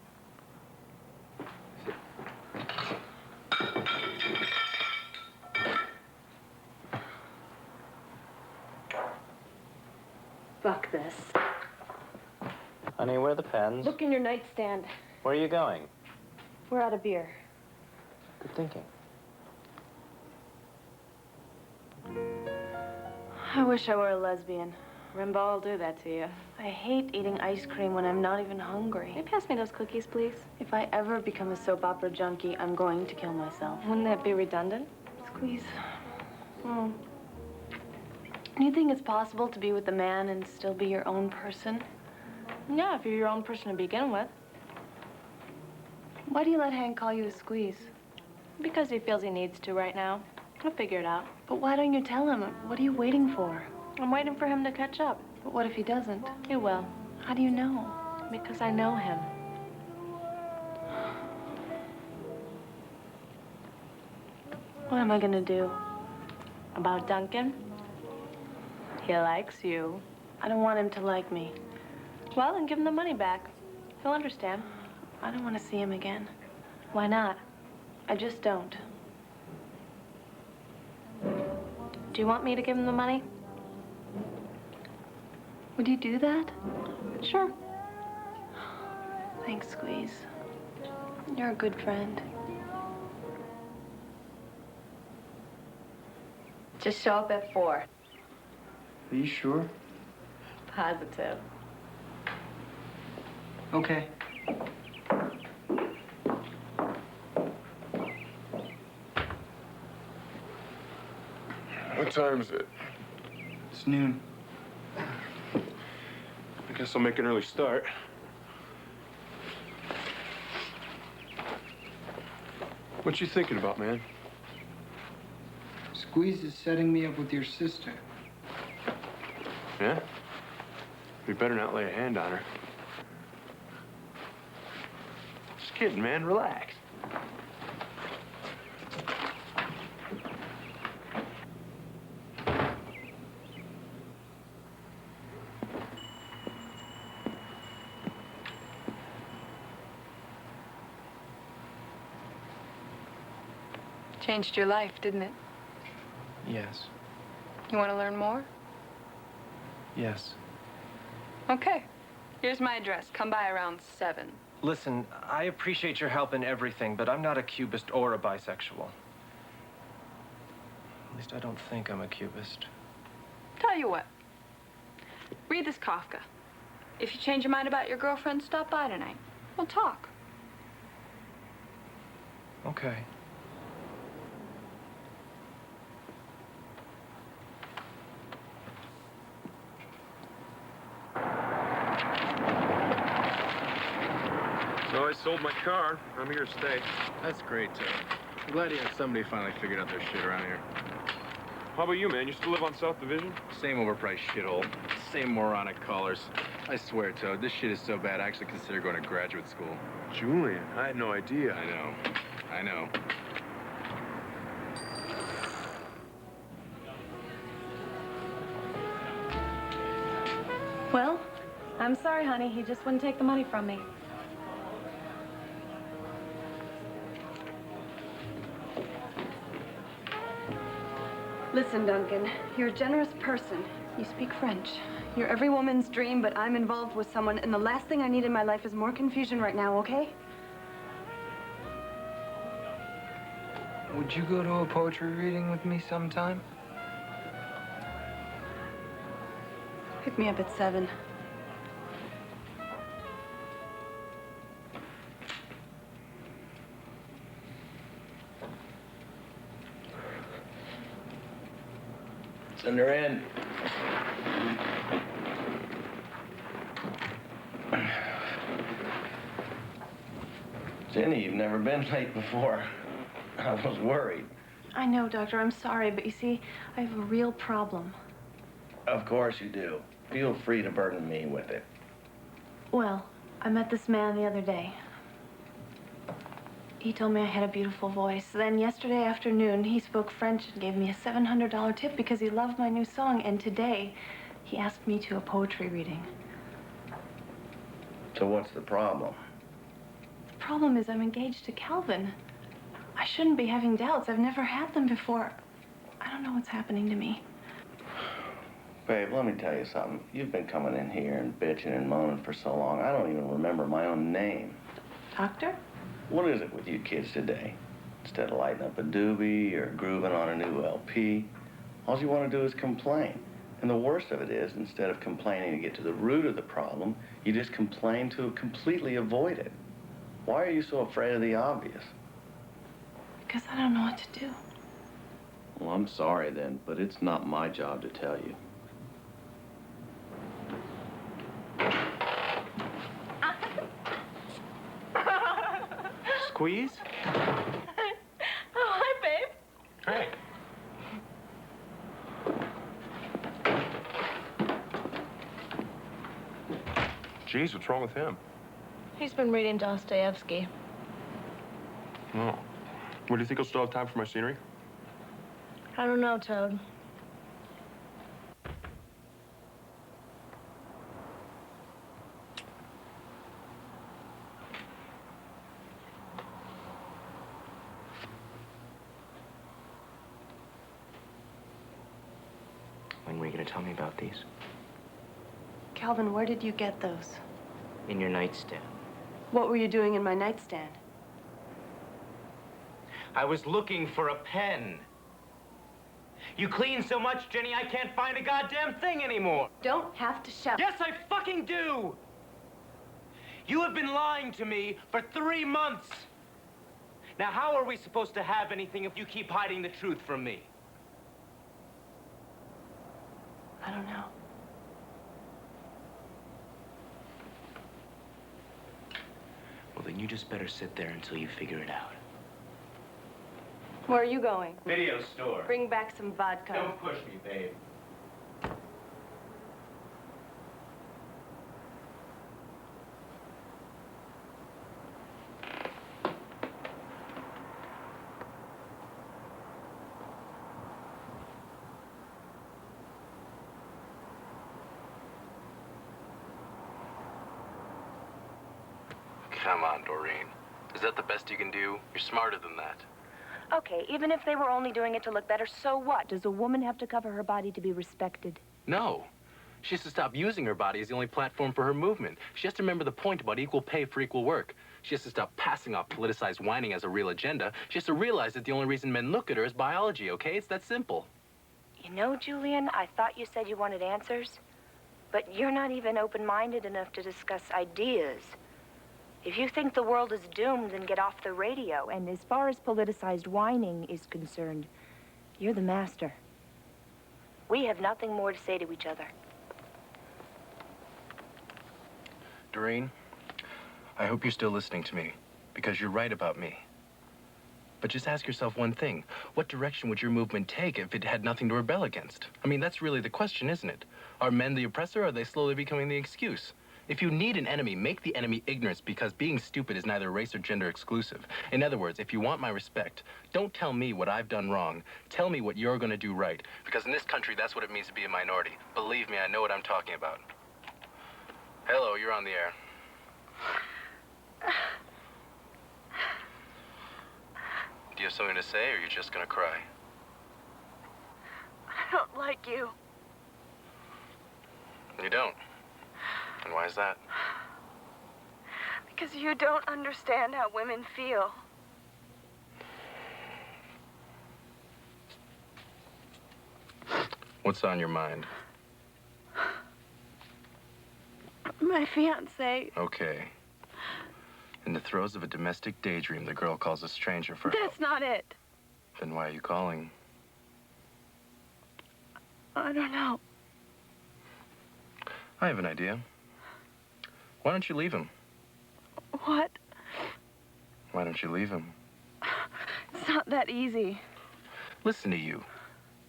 Speaker 12: Fuck this.
Speaker 7: Honey, where are the pens?
Speaker 12: Look in your nightstand.
Speaker 7: Where are you going?
Speaker 12: We're out of beer.
Speaker 7: Good thinking.
Speaker 4: I wish I were a lesbian. Rimbaud will do that to you. I hate eating ice cream when I'm not even hungry.
Speaker 12: Can you pass me those cookies, please?
Speaker 4: If I ever become a soap opera junkie, I'm going to kill myself.
Speaker 12: Wouldn't that be redundant?
Speaker 4: Squeeze. Do you think it's possible to be with a man and still be your own person?
Speaker 12: Yeah, if you're your own person to begin with.
Speaker 4: Why do you let Hank call you a squeeze?
Speaker 12: Because he feels he needs to right now. He'll figure it out.
Speaker 4: But why don't you tell him? What are you waiting for?
Speaker 12: I'm waiting for him to catch up.
Speaker 4: But what if he doesn't?
Speaker 12: He will.
Speaker 4: How do you know?
Speaker 12: Because I know him.
Speaker 4: What am I gonna do?
Speaker 12: About Duncan? He likes you.
Speaker 4: I don't want him to like me.
Speaker 12: Well, then give him the money back. He'll understand.
Speaker 4: I don't want to see him again.
Speaker 12: Why not?
Speaker 4: I just don't.
Speaker 12: Do you want me to give him the money?
Speaker 4: Would you do that?
Speaker 12: Sure.
Speaker 4: Thanks, Squeeze. You're a good friend.
Speaker 12: Just show up at 4.
Speaker 3: Are you sure?
Speaker 12: Positive.
Speaker 3: Okay.
Speaker 11: What time is it?
Speaker 3: It's noon.
Speaker 6: I guess I'll make an early start. What you thinking about, man?
Speaker 3: Squeeze is setting me up with your sister.
Speaker 6: Yeah? We better not lay a hand on her. Just kidding, man. Relax.
Speaker 20: Changed your life, didn't it?
Speaker 6: Yes.
Speaker 20: You want to learn more?
Speaker 6: Yes.
Speaker 20: Okay. Here's my address. Come by around 7.
Speaker 5: Listen, I appreciate your help in everything, but I'm not a cubist or a bisexual. At least I don't think I'm a cubist.
Speaker 12: Tell you what. Read this Kafka. If you change your mind about your girlfriend, stop by tonight. We'll talk.
Speaker 5: Okay.
Speaker 2: So I sold my car. I'm here to stay.
Speaker 13: That's great, Toad. I'm glad you have somebody finally figured out their shit around here.
Speaker 2: How about you, man? You still live on South Division?
Speaker 13: Same overpriced shithole. Same moronic callers. I swear, Toad, this shit is so bad, I actually consider going to graduate school.
Speaker 2: Julian, I had no idea.
Speaker 13: I know. I know.
Speaker 4: Well, I'm sorry, honey. He just wouldn't take the money from me.
Speaker 17: Listen, Duncan, you're a generous person. You speak French. You're every woman's dream, but I'm involved with someone, and the last thing I need in my life is more confusion right now, okay?
Speaker 3: Would you go to a poetry reading with me sometime?
Speaker 17: Pick me up at 7.
Speaker 14: Send her in. Jenny, you've never been late before. I was worried.
Speaker 4: I know, Doctor. I'm sorry, but you see, I have a real problem.
Speaker 14: Of course you do. Feel free to burden me with it.
Speaker 4: Well, I met this man the other day. He told me I had a beautiful voice. Then yesterday afternoon, he spoke French and gave me a $700 tip because he loved my new song. And today, he asked me to a poetry reading.
Speaker 14: So what's the problem?
Speaker 4: The problem is I'm engaged to Calvin. I shouldn't be having doubts. I've never had them before. I don't know what's happening to me.
Speaker 14: Babe, let me tell you something. You've been coming in here and bitching and moaning for so long, I don't even remember my own name.
Speaker 4: Doctor?
Speaker 14: What is it with you kids today? Instead of lighting up a doobie or grooving on a new LP, all you want to do is complain. And the worst of it is, instead of complaining to get to the root of the problem, you just complain to completely avoid it. Why are you so afraid of the obvious?
Speaker 4: Because I don't know what to do.
Speaker 14: Well, I'm sorry then, but it's not my job to tell you.
Speaker 6: Squeeze?
Speaker 12: Oh, hi, babe.
Speaker 2: Hey. Jeez, what's wrong with him?
Speaker 16: He's been reading Dostoevsky.
Speaker 2: Oh. What, do you think he'll still have time for my scenery?
Speaker 16: I don't know, Toad.
Speaker 7: When were you going to tell me about these?
Speaker 4: Calvin, where did you get those?
Speaker 7: In your nightstand.
Speaker 17: What were you doing in my nightstand?
Speaker 7: I was looking for a pen. You clean so much, Jenny, I can't find a goddamn thing anymore.
Speaker 17: Don't have to shout.
Speaker 7: Yes, I fucking do! You have been lying to me for 3 months. Now, how are we supposed to have anything if you keep hiding the truth from me?
Speaker 4: I don't know.
Speaker 7: Well, then you just better sit there until you figure it out.
Speaker 17: Where are you going?
Speaker 7: Video store.
Speaker 17: Bring back some vodka.
Speaker 7: Don't push me, babe.
Speaker 13: Come on, Doreen. Is that the best you can do? You're smarter than that.
Speaker 17: Okay, even if they were only doing it to look better, so what? Does a woman have to cover her body to be respected?
Speaker 13: No. She has to stop using her body as the only platform for her movement. She has to remember the point about equal pay for equal work. She has to stop passing off politicized whining as a real agenda. She has to realize that the only reason men look at her is biology, okay? It's that simple.
Speaker 1: You know, Julian, I thought you said you wanted answers, but you're not even open-minded enough to discuss ideas. If you think the world is doomed, then get off the radio. And as far as politicized whining is concerned, you're the master. We have nothing more to say to each other.
Speaker 13: Doreen, I hope you're still listening to me, because you're right about me. But just ask yourself one thing. What direction would your movement take if it had nothing to rebel against? I mean, that's really the question, isn't it? Are men the oppressor, or are they slowly becoming the excuse? If you need an enemy, make the enemy ignorance, because being stupid is neither race or gender exclusive. In other words, if you want my respect, don't tell me what I've done wrong. Tell me what you're going to do right. Because in this country, that's what it means to be a minority. Believe me, I know what I'm talking about. Hello, you're on the air. Do you have something to say, or are you just going to cry?
Speaker 12: I don't like you.
Speaker 13: You don't? And why is that?
Speaker 12: Because you don't understand how women feel.
Speaker 13: What's on your mind?
Speaker 12: My fiancé.
Speaker 13: Okay. In the throes of a domestic daydream, the girl calls a stranger for help.
Speaker 12: That's not it.
Speaker 13: Then why are you calling?
Speaker 12: I don't know.
Speaker 13: I have an idea. Why don't you leave him?
Speaker 12: What?
Speaker 13: Why don't you leave him?
Speaker 12: It's not that easy.
Speaker 13: Listen to you.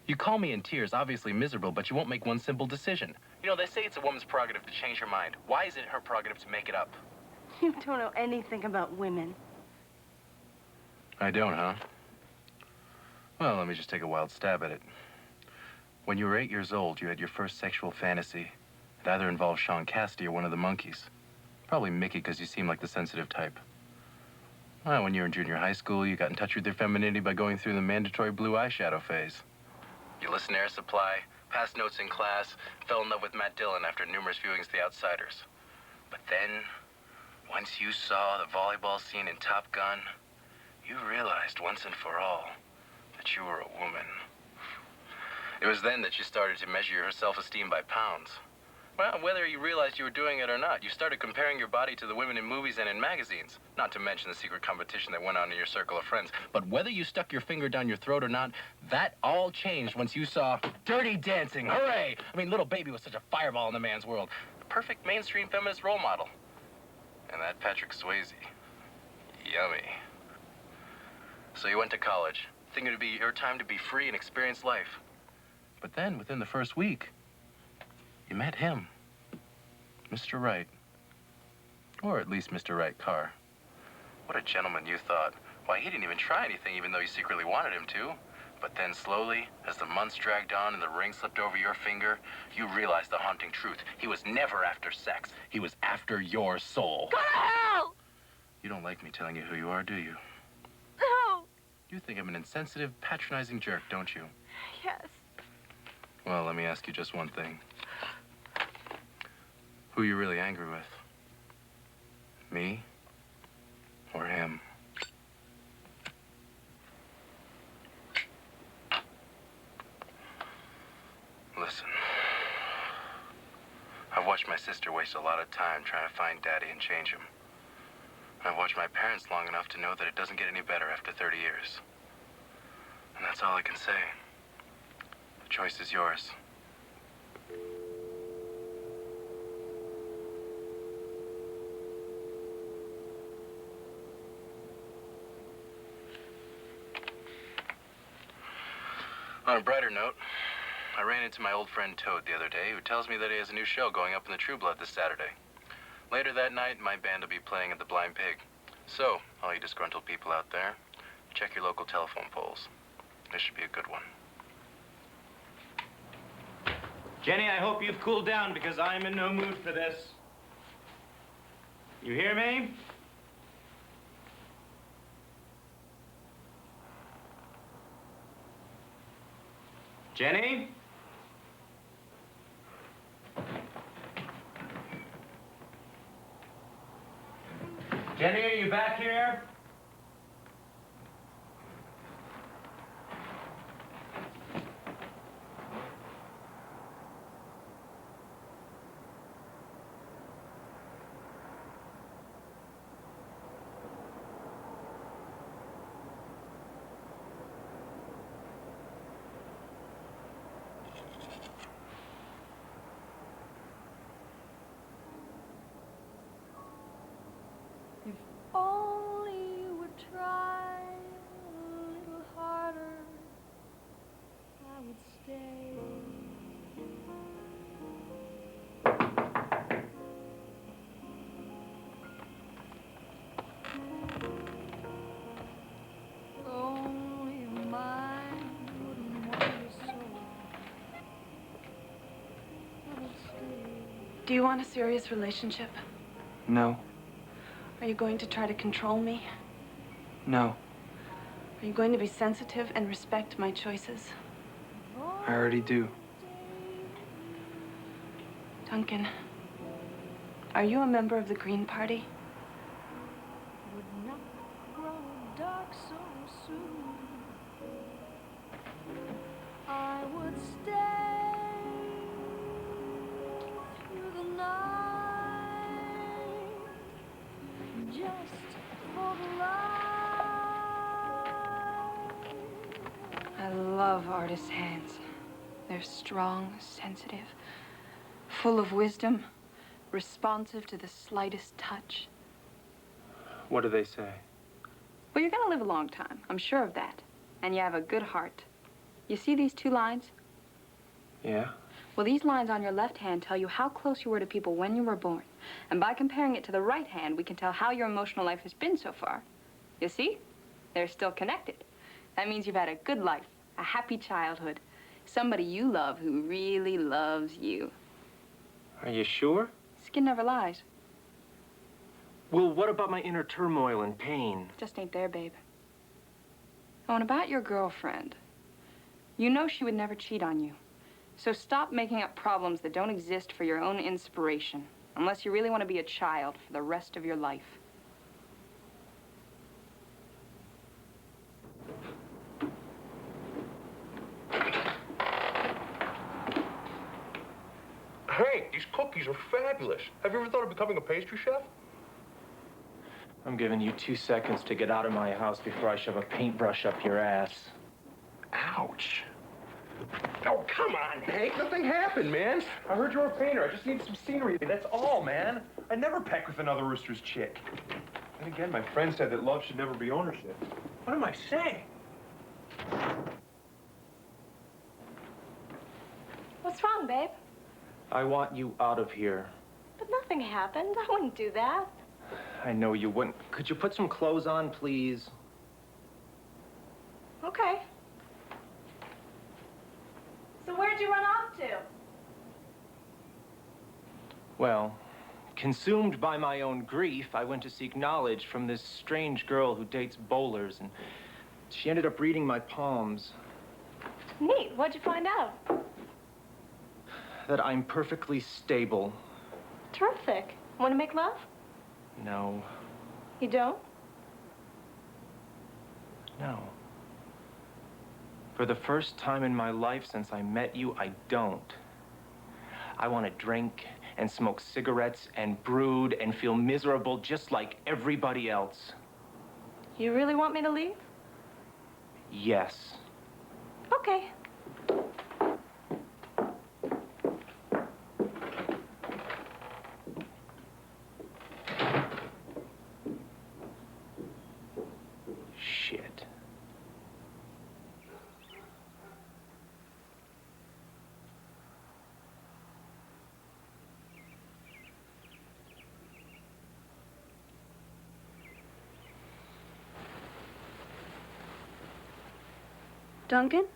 Speaker 13: You call me in tears, obviously miserable, but you won't make one simple decision. You know, they say it's a woman's prerogative to change her mind. Why is it her prerogative to make it up?
Speaker 12: You don't know anything about women.
Speaker 13: I don't, huh? Well, let me just take a wild stab at it. When you were 8 years old, you had your first sexual fantasy. It either involved Sean Cassidy or one of the monkeys. Probably Mickey, because you seem like the sensitive type. Well, when you were in junior high school, you got in touch with your femininity by going through the mandatory blue eyeshadow phase. You listened to Air Supply, passed notes in class, fell in love with Matt Dillon after numerous viewings of The Outsiders. But then, once you saw the volleyball scene in Top Gun, you realized once and for all that you were a woman. It was then that you started to measure your self-esteem by pounds. Well, whether you realized you were doing it or not, you started comparing your body to the women in movies and in magazines. Not to mention the secret competition that went on in your circle of friends. But whether you stuck your finger down your throat or not, that all changed once you saw Dirty Dancing. Hooray! I mean, Little Baby was such a fireball in the man's world. The perfect mainstream feminist role model. And that Patrick Swayze. Yummy. So you went to college, thinking it'd be your time to be free and experience life. But then, within the first week, you met him, Mr. Right. Or at least Mr. Right Carr. What a gentleman, you thought. Why, he didn't even try anything, even though you secretly wanted him to. But then slowly, as the months dragged on and the ring slipped over your finger, you realized the haunting truth. He was never after sex. He was after your soul.
Speaker 12: Go to hell!
Speaker 13: You don't like me telling you who you are, do you?
Speaker 12: No.
Speaker 13: You think I'm an insensitive, patronizing jerk, don't you?
Speaker 12: Yes.
Speaker 13: Well, let me ask you just one thing. Who are you really angry with? Me or him? Listen, I've watched my sister waste a lot of time trying to find Daddy and change him. I've watched my parents long enough to know that it doesn't get any better after 30 years. And that's all I can say. The choice is yours. On a brighter note, I ran into my old friend Toad the other day, who tells me that he has a new show going up in the True Blood this Saturday. Later that night, my band will be playing at the Blind Pig. So, all you disgruntled people out there, check your local telephone poles. This should be a good one.
Speaker 7: Jenny, I hope you've cooled down, because I'm in no mood for this. You hear me? Jenny?
Speaker 15: you back here?
Speaker 10: If only you would try a little harder, I would stay. Only a mind wouldn't want you so. I would stay.
Speaker 4: Do you want a serious relationship?
Speaker 3: No.
Speaker 4: Are you going to try to control me?
Speaker 3: No.
Speaker 4: Are you going to be sensitive and respect my choices?
Speaker 3: I already do.
Speaker 4: Duncan, are you a member of the Green Party?
Speaker 10: Would not grow dark so soon. I would stay through the night just for the light.
Speaker 20: I love artists' hands. They're strong, sensitive, full of wisdom, responsive to the slightest touch.
Speaker 6: What do they say?
Speaker 20: Well, you're gonna live a long time. I'm sure of that. And you have a good heart. You see these two lines?
Speaker 6: Yeah?
Speaker 20: Well, these lines on your left hand tell you how close you were to people when you were born. And by comparing it to the right hand, we can tell how your emotional life has been so far. You see? They're still connected. That means you've had a good life, a happy childhood. Somebody you love who really loves you.
Speaker 6: Are you sure?
Speaker 20: Skin never lies.
Speaker 15: Well, what about my inner turmoil and pain?
Speaker 20: Just ain't there, babe. Oh, and about your girlfriend. You know she would never cheat on you. So stop making up problems that don't exist for your own inspiration, unless you really want to be a child for the rest of your life.
Speaker 2: Hank, these cookies are fabulous. Have you ever thought of becoming a pastry chef?
Speaker 15: I'm giving you 2 seconds to get out of my house before I shove a paintbrush up your ass.
Speaker 2: Ouch. Oh, come on, Hank. Nothing happened, man. I heard you're a painter. I just need some scenery. That's all, man. I never peck with another rooster's chick. And again, my friend said that love should never be ownership. What am I saying?
Speaker 12: What's wrong, babe?
Speaker 15: I want you out of here.
Speaker 12: But nothing happened. I wouldn't do that.
Speaker 15: I know you wouldn't. Could you put some clothes on, please?
Speaker 12: Okay. So where'd you run off to?
Speaker 15: Well, consumed by my own grief, I went to seek knowledge from this strange girl who dates bowlers, and she ended up reading my palms.
Speaker 12: Neat. What'd you find out?
Speaker 15: That I'm perfectly stable.
Speaker 12: Terrific. Want to make love?
Speaker 15: No,
Speaker 12: You don't?
Speaker 15: no. For the first time in my life since I met you, I don't. I want to drink and smoke cigarettes and brood and feel miserable just like everybody else.
Speaker 12: You really want me to leave?
Speaker 15: Yes.
Speaker 12: Okay.
Speaker 15: Shit.
Speaker 17: Duncan?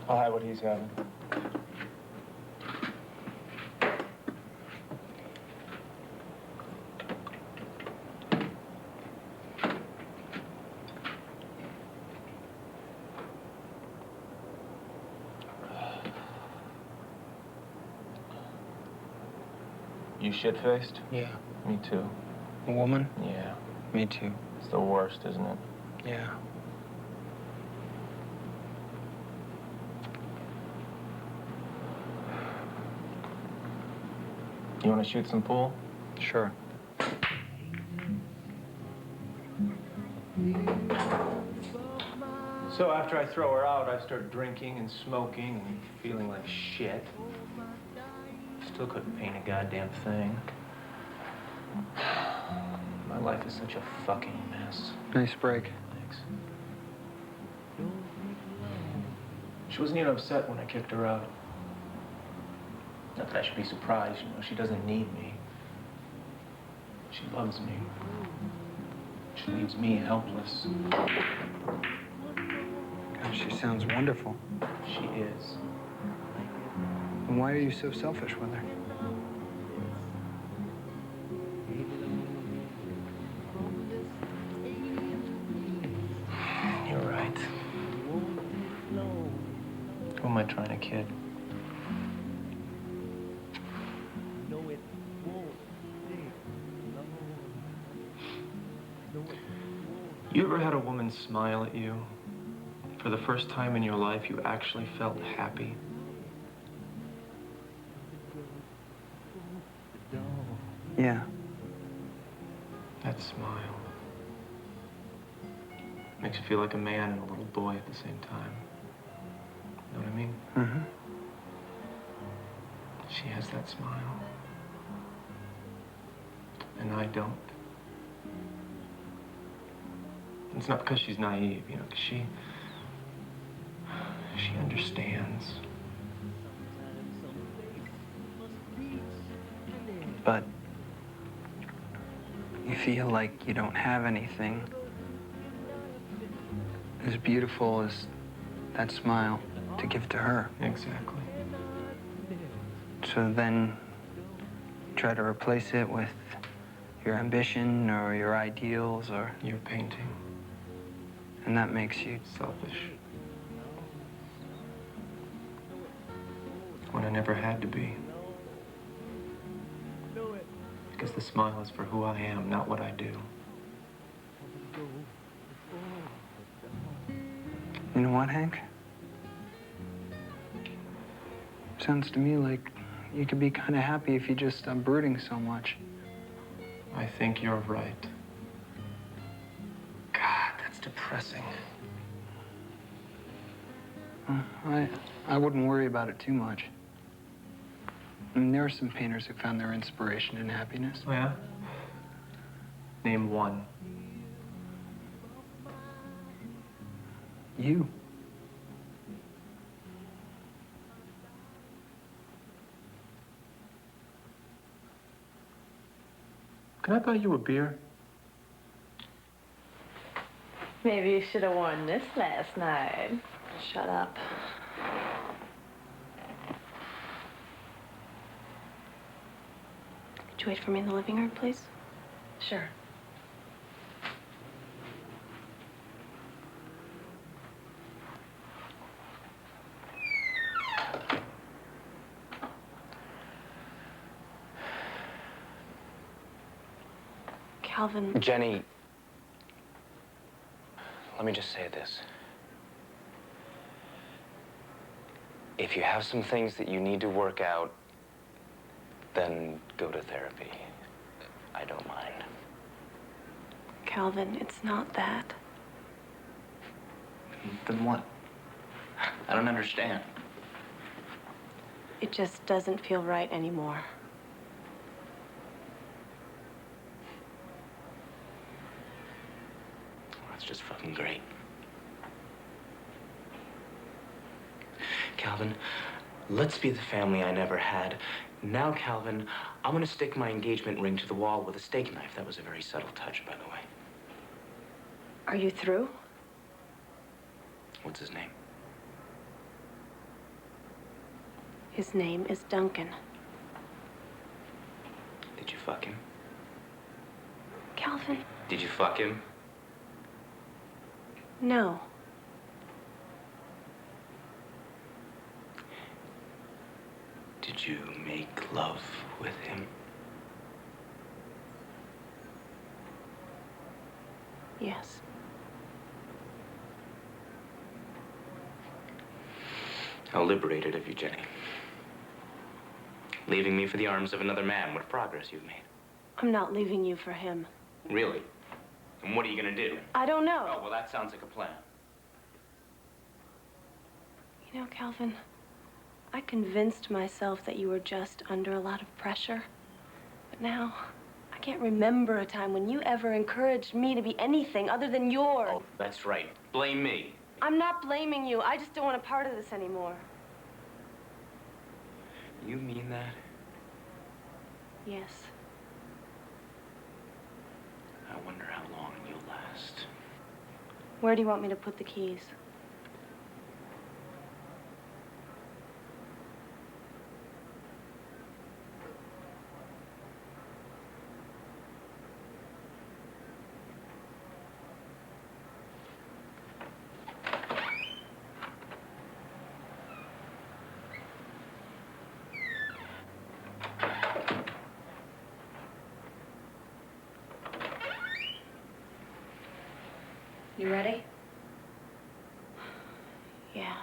Speaker 15: I'll have what he's having. You shit-faced?
Speaker 3: Yeah.
Speaker 15: Me too.
Speaker 3: A woman?
Speaker 15: Yeah.
Speaker 3: Me too.
Speaker 15: It's the worst, isn't it?
Speaker 3: Yeah.
Speaker 15: You want to shoot some pool?
Speaker 3: Sure.
Speaker 15: So after I throw her out, I start drinking and smoking and feeling like shit. Still couldn't paint a goddamn thing. My life is such a fucking mess.
Speaker 3: Nice break.
Speaker 15: Thanks. She wasn't even upset when I kicked her out. Not that I should be surprised, you know, she doesn't need me. She loves me. She leaves me helpless.
Speaker 3: God, she sounds wonderful.
Speaker 15: She is.
Speaker 3: And why are you so selfish with her?
Speaker 15: You're right. Who am I trying to kid? You ever had a woman smile at you? For the first time in your life, you actually felt happy?
Speaker 3: Yeah.
Speaker 15: That smile makes you feel like a man and a little boy at the same time. Know what I mean?
Speaker 3: Mm-hmm.
Speaker 15: She has that smile. And I don't. It's not because she's naive, you know, because she understands.
Speaker 3: But you feel like you don't have anything as beautiful as that smile to give to her.
Speaker 15: Exactly.
Speaker 3: So then try to replace it with your ambition or your ideals or
Speaker 15: your painting.
Speaker 3: And that makes you
Speaker 15: selfish. When I never had to be. Because the smile is for who I am, not what I do.
Speaker 3: You know what, Hank? Sounds to me like you could be kind of happy if you just stopped brooding so much.
Speaker 15: I think you're right. God, that's depressing.
Speaker 3: I wouldn't worry about it too much. I mean, there are some painters who found their inspiration in happiness.
Speaker 15: Oh, yeah? Name one.
Speaker 3: You.
Speaker 15: Can I buy you a beer?
Speaker 4: Maybe you should have worn this last night.
Speaker 12: Shut up. Could you wait for me in the living room, please?
Speaker 4: Sure.
Speaker 12: Calvin.
Speaker 13: Jenny, let me just say this. If you have some things that you need to work out, then go to therapy. I don't mind.
Speaker 12: Calvin, it's not that.
Speaker 13: Then what? I don't understand.
Speaker 12: It just doesn't feel right anymore.
Speaker 13: That's just fucking great. Calvin, let's be the family I never had. Now, Calvin, I'm gonna stick my engagement ring to the wall with a steak knife. That was a very subtle touch, by the way.
Speaker 12: Are you through?
Speaker 13: What's his name?
Speaker 4: His name is Duncan.
Speaker 7: Did you fuck him?
Speaker 4: Calvin?
Speaker 7: Did you fuck him?
Speaker 4: No.
Speaker 7: Did you make love with him?
Speaker 4: Yes.
Speaker 7: How liberated of you, Jenny. Leaving me for the arms of another man. What progress you've made.
Speaker 4: I'm not leaving you for him.
Speaker 7: Really? And what are you gonna do?
Speaker 4: I don't know.
Speaker 7: Oh, well, that sounds like a plan.
Speaker 4: You know, Calvin, I convinced myself that you were just under a lot of pressure. But now, I can't remember a time when you ever encouraged me to be anything other than yours.
Speaker 7: Oh, that's right. Blame me.
Speaker 4: I'm not blaming you. I just don't want a part of this anymore.
Speaker 7: You mean that?
Speaker 4: Yes.
Speaker 7: I wonder how long you'll last.
Speaker 4: Where do you want me to put the keys?
Speaker 20: You ready?
Speaker 4: Yeah.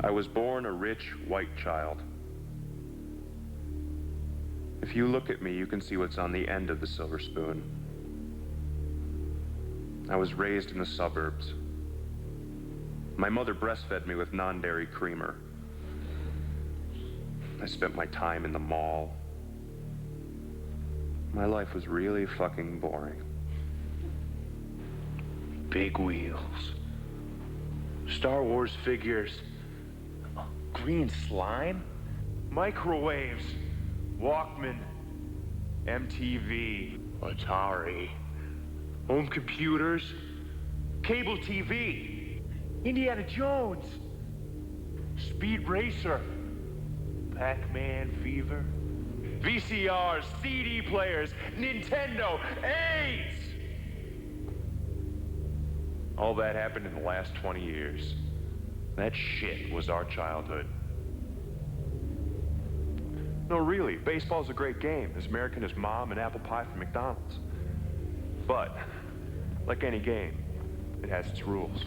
Speaker 2: I was born a rich white child. If you look at me, you can see what's on the end of the silver spoon. I was raised in the suburbs. My mother breastfed me with non-dairy creamer. I spent my time in the mall. My life was really fucking boring.
Speaker 6: Big wheels. Star Wars figures. Green slime? Microwaves. Walkman. MTV. Atari. Home computers. Cable TV. Indiana Jones. Speed Racer. Pac-Man Fever. VCRs, CD players, Nintendo, AIDS!
Speaker 2: All that happened in the last 20 years. That shit was our childhood. No, really, baseball's a great game, as American as Mom and apple pie from McDonald's. But, like any game, it has its rules.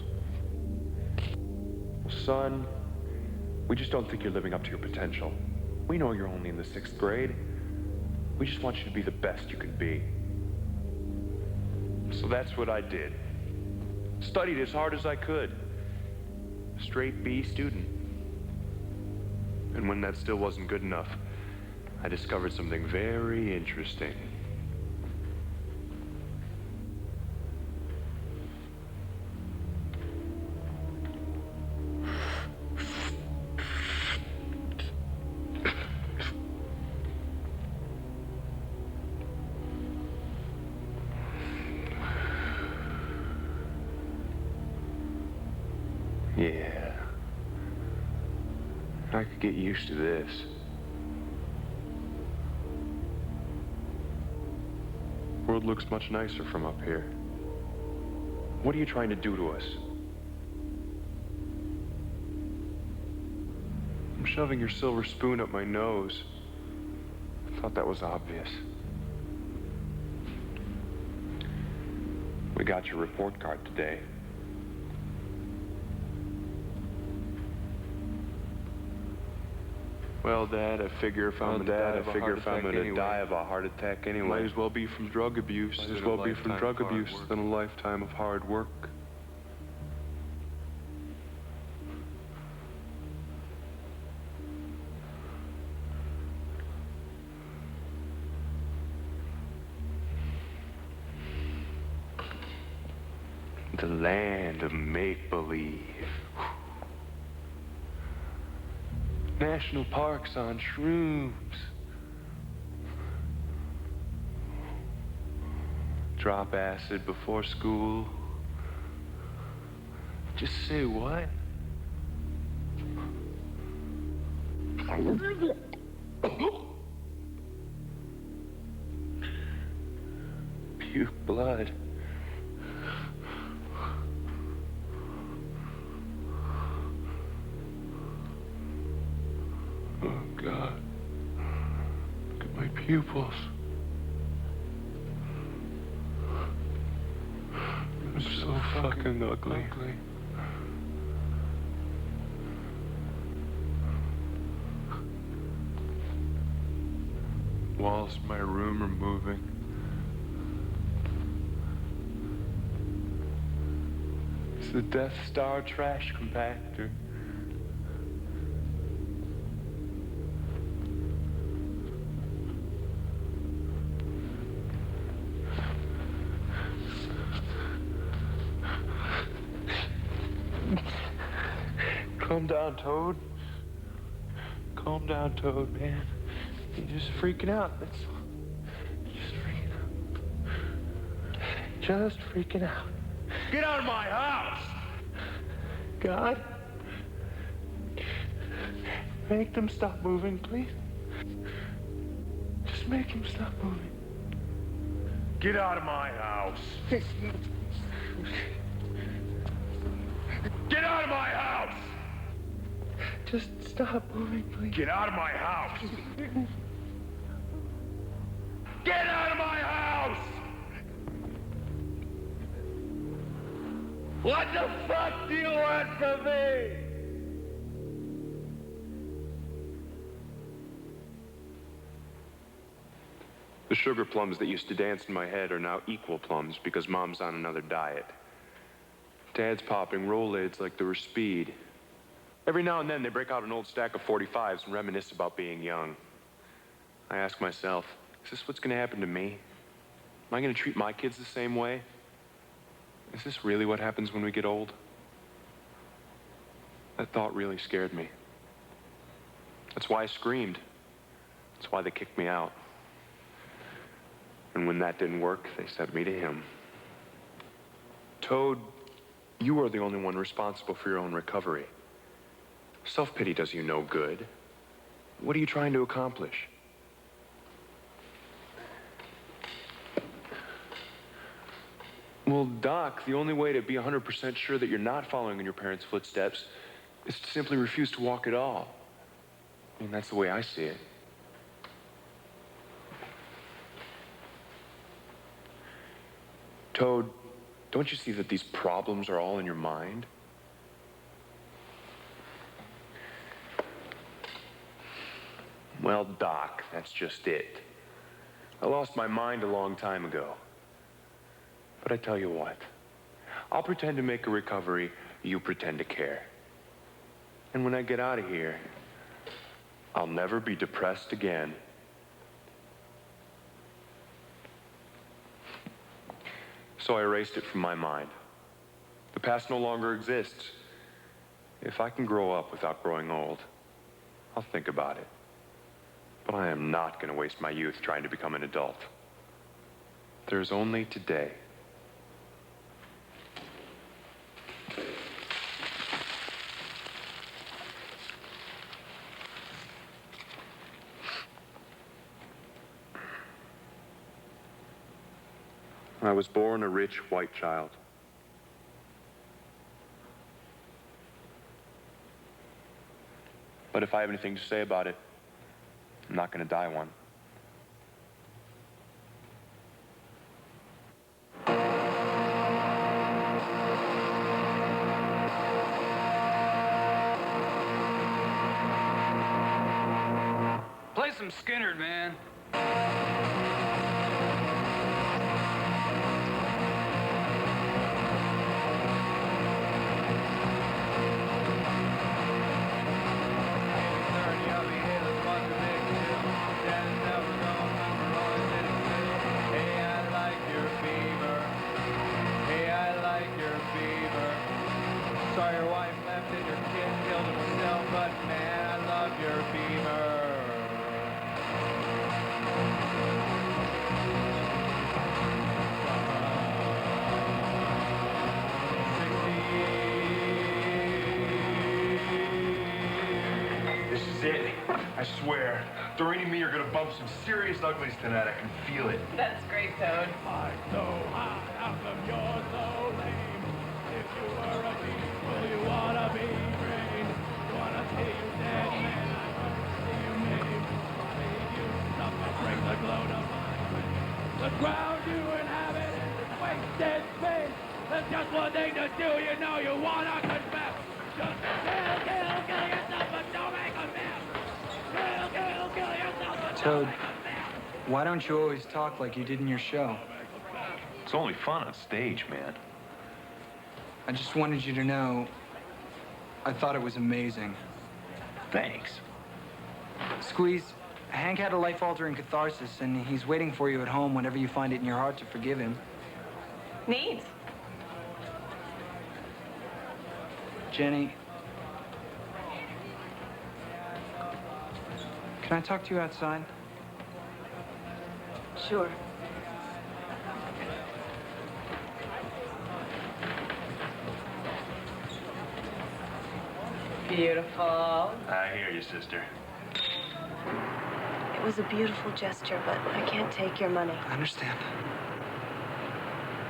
Speaker 2: Well, son, we just don't think you're living up to your potential. We know you're only in the 6th grade. We just want you to be the best you can be. So that's what I did. Studied as hard as I could. Straight B student. And when that still wasn't good enough, I discovered something very interesting. Yeah. I could get used to this. World looks much nicer from up here. What are you trying to do to us?
Speaker 11: shoving your silver spoon up my nose. I thought that was obvious. We got your report card today. Well, Dad, I figure if I'm gonna die of a heart attack anyway. Might as well be from drug abuse. Might as well be from drug abuse than a lifetime of hard work. The land of make-believe. National parks on shrooms. Drop acid before school. Just say what? Puke blood. Oh, God. Look at my pupils. I'm so fucking ugly. Walls in my room are moving. It's the Death Star trash compactor. Calm down, Toad. Calm down, Toad, man. You're just freaking out. That's all. Just freaking out. Just freaking out. Get out of my house! God. Make them stop moving, please. Just make them stop moving. Get out of my house. Get out of my house! Just stop moving, please. Get out of my house! Get out of my house! What the fuck do you want from me? The sugar plums that used to dance in my head are now equal plums because Mom's on another diet. Dad's popping Rolaids like they were speed. Every now and then they break out an old stack of 45s and reminisce about being young. I ask myself, is this what's gonna happen to me? Am I gonna treat my kids the same way? Is this really what happens when we get old? That thought really scared me. That's why I screamed. That's why they kicked me out. And when that didn't work, they sent me to him. Toad, you are the only one responsible for your own recovery. Self-pity does you no good. What are you trying to accomplish? Well, Doc, the only way to be 100% sure that you're not following in your parents' footsteps is to simply refuse to walk at all. I mean, that's the way I see it. Toad, don't you see that these problems are all in your mind? Well, Doc, that's just it. I lost my mind a long time ago. But I tell you what, I'll pretend to make a recovery, you pretend to care. And when I get out of here, I'll never be depressed again. So I erased it from my mind. The past no longer exists. If I can grow up without growing old, I'll think about it. But I am not going to waste my youth trying to become an adult. There's only today. I was born a rich white child. But if I have anything to say about it, I'm not gonna die one.
Speaker 18: Play some Skynyrd, man.
Speaker 19: Saw your wife left and your kid killed himself, but man, I love your beaver.
Speaker 2: This is it. I swear. Doreen and me are gonna bump some serious uglies tonight. I can feel it.
Speaker 16: That's great, Toad.
Speaker 19: I'm so hot, how come you're so lame? If you were a beast, will you wanna be green? Wanna see you dead, man, I wanna see you maimed. See you suffer, bring the glow to my flame. The ground you inhabit is this wasted space. There's just one thing to do, you know you wanna confess. Just kill yourself, but don't make a mess. Kill yourself, but
Speaker 3: Toad, why don't you always talk like you did in your show?
Speaker 2: It's only fun on stage, man.
Speaker 3: I just wanted you to know, I thought it was amazing.
Speaker 2: Thanks.
Speaker 3: Squeeze, Hank had a life-altering catharsis, and he's waiting for you at home whenever you find it in your heart to forgive him.
Speaker 16: Neat.
Speaker 3: Jenny, can I talk to you outside?
Speaker 16: Sure. Beautiful.
Speaker 2: I hear you, sister.
Speaker 17: It was a beautiful gesture, but I can't take your money.
Speaker 3: I understand.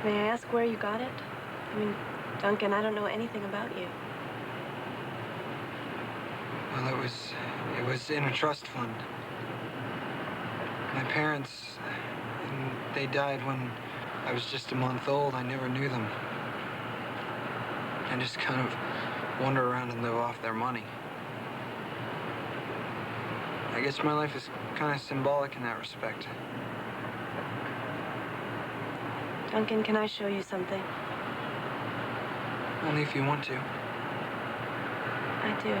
Speaker 17: May I ask where you got it? I mean, Duncan, I don't know anything about you.
Speaker 3: Well, it was in a trust fund. My parents, they died when I was just a month old. I never knew them. I just kind of wander around and live off their money. I guess my life is kind of symbolic in that respect.
Speaker 17: Duncan, can I show you something?
Speaker 3: Only if you want to.
Speaker 17: I do.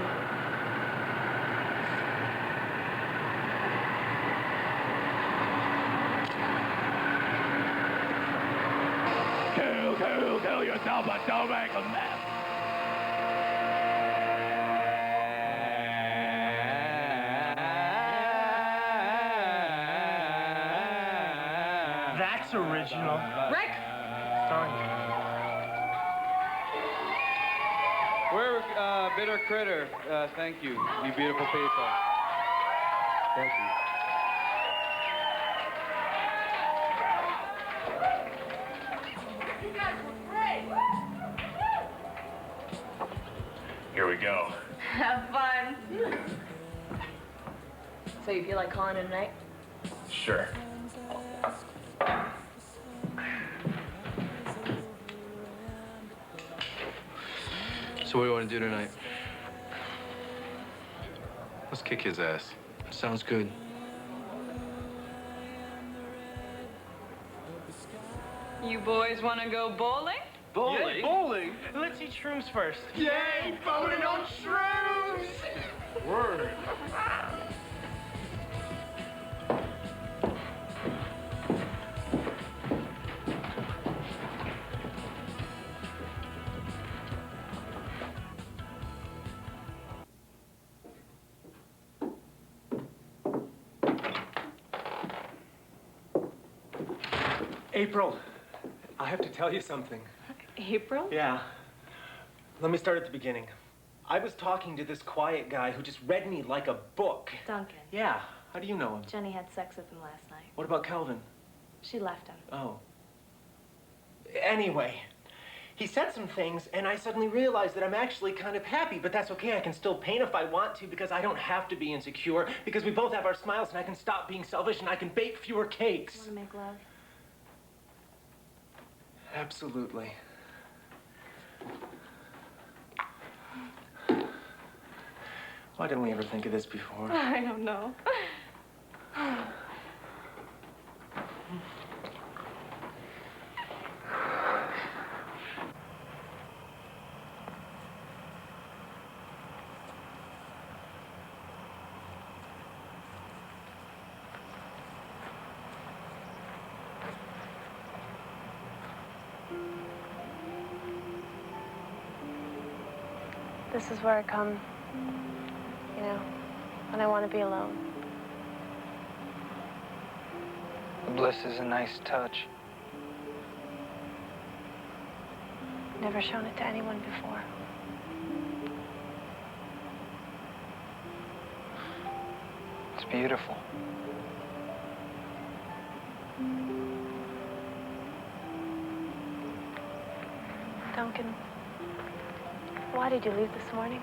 Speaker 19: Kill yourself, but don't make a mess.
Speaker 8: That's original.
Speaker 16: Rick!
Speaker 8: Sorry.
Speaker 18: We're Bitter Critter. Thank you, you beautiful people. Thank you.
Speaker 2: Here we go.
Speaker 16: Have fun. So you feel like calling it a night?
Speaker 2: Sure.
Speaker 13: So what do you want to do tonight? Let's kick his ass.
Speaker 3: Sounds good.
Speaker 20: You boys want to go bowling?
Speaker 8: Bowling? Yay, bowling? Let's eat shrooms first.
Speaker 19: Yay, bowling on shrooms!
Speaker 8: Word.
Speaker 15: April, I have to tell you something.
Speaker 16: April?
Speaker 15: Yeah. Let me start at the beginning. I was talking to this quiet guy who just read me like a book.
Speaker 4: Duncan.
Speaker 15: Yeah. How do you know him?
Speaker 4: Jenny had sex with him last night.
Speaker 15: What about Calvin?
Speaker 4: She left him.
Speaker 15: Oh. Anyway,
Speaker 5: he said some things, and I suddenly realized that I'm actually kind of happy, but that's okay. I can still paint if I want to, because I don't have to be insecure, because we both have our smiles, and I can stop being selfish, and I can bake fewer cakes.
Speaker 4: Want to make love?
Speaker 5: Absolutely. Why didn't we ever think of this before?
Speaker 12: I don't know.
Speaker 17: This is where I come, you know, when I want to be alone.
Speaker 3: The bliss is a nice touch.
Speaker 17: Never shown it to anyone before.
Speaker 3: It's beautiful.
Speaker 17: Duncan, why did you leave this morning?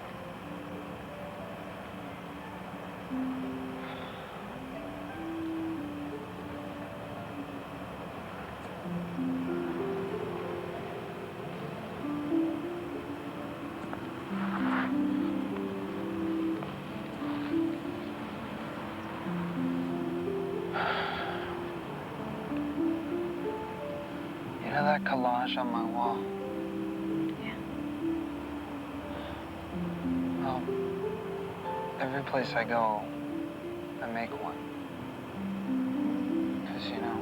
Speaker 3: You know that collage on my wall? Well, every place I go, I make one. Because, you know,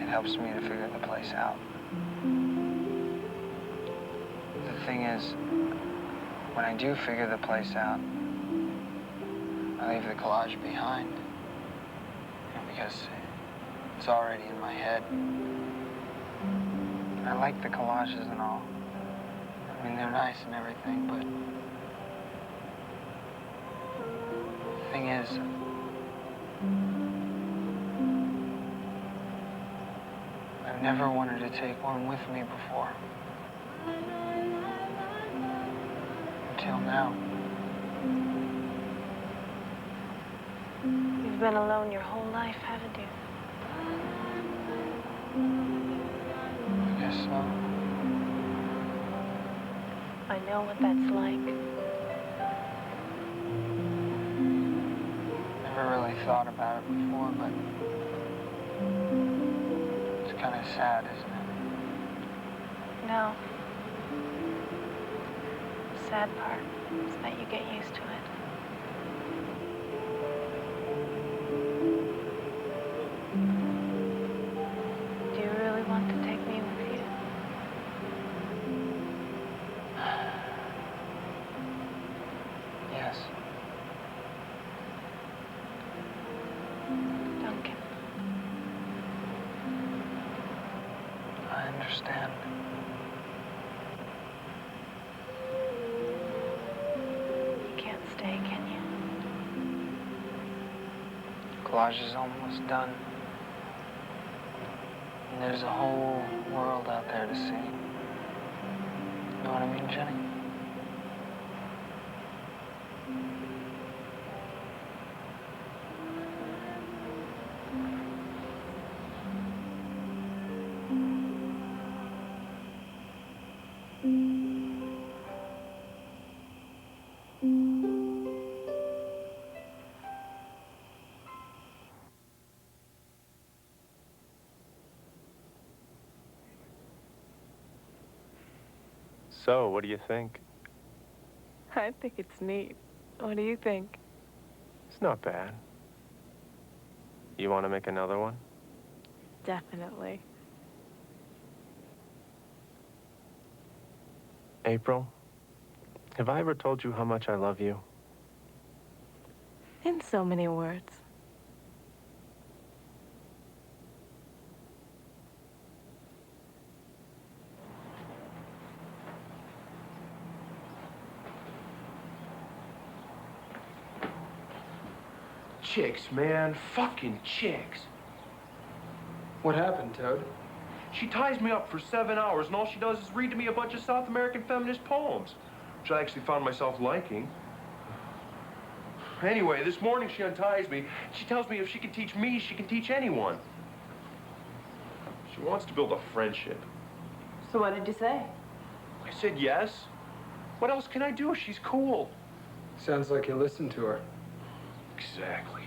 Speaker 3: it helps me to figure the place out. The thing is, when I do figure the place out, I leave the collage behind. Because it's already in my head. I like the collages and all. I mean, they're nice and everything, but the thing is, I've never wanted to take one with me before. Until now.
Speaker 17: You've been alone your whole life, haven't you?
Speaker 3: I guess so.
Speaker 17: I know what that's like.
Speaker 3: Never really thought about it before, but it's kind of sad, isn't it?
Speaker 17: No. The sad part is that you get used to it. Do you really want to take me with you?
Speaker 3: Yes.
Speaker 17: Duncan.
Speaker 3: I understand.
Speaker 17: You can't stay, can you?
Speaker 3: Collage is almost done. And there's a whole world out there to see. You know what I mean, Jenny?
Speaker 9: So, what do you think?
Speaker 12: I think it's neat. What do you think?
Speaker 9: It's not bad. You want to make another one?
Speaker 12: Definitely.
Speaker 9: April, have I ever told you how much I love you?
Speaker 12: In so many words.
Speaker 2: Chicks, man. Fucking chicks.
Speaker 3: What happened, Toad?
Speaker 11: She ties me up for 7 hours, and all she does is read to me a bunch of South American feminist poems, which I actually found myself liking. Anyway, this morning she unties me. She tells me if she can teach me, she can teach anyone. She wants to build a friendship.
Speaker 4: So what did you say?
Speaker 11: I said yes. What else can I do? She's cool.
Speaker 3: Sounds like you listened to her.
Speaker 11: Exactly.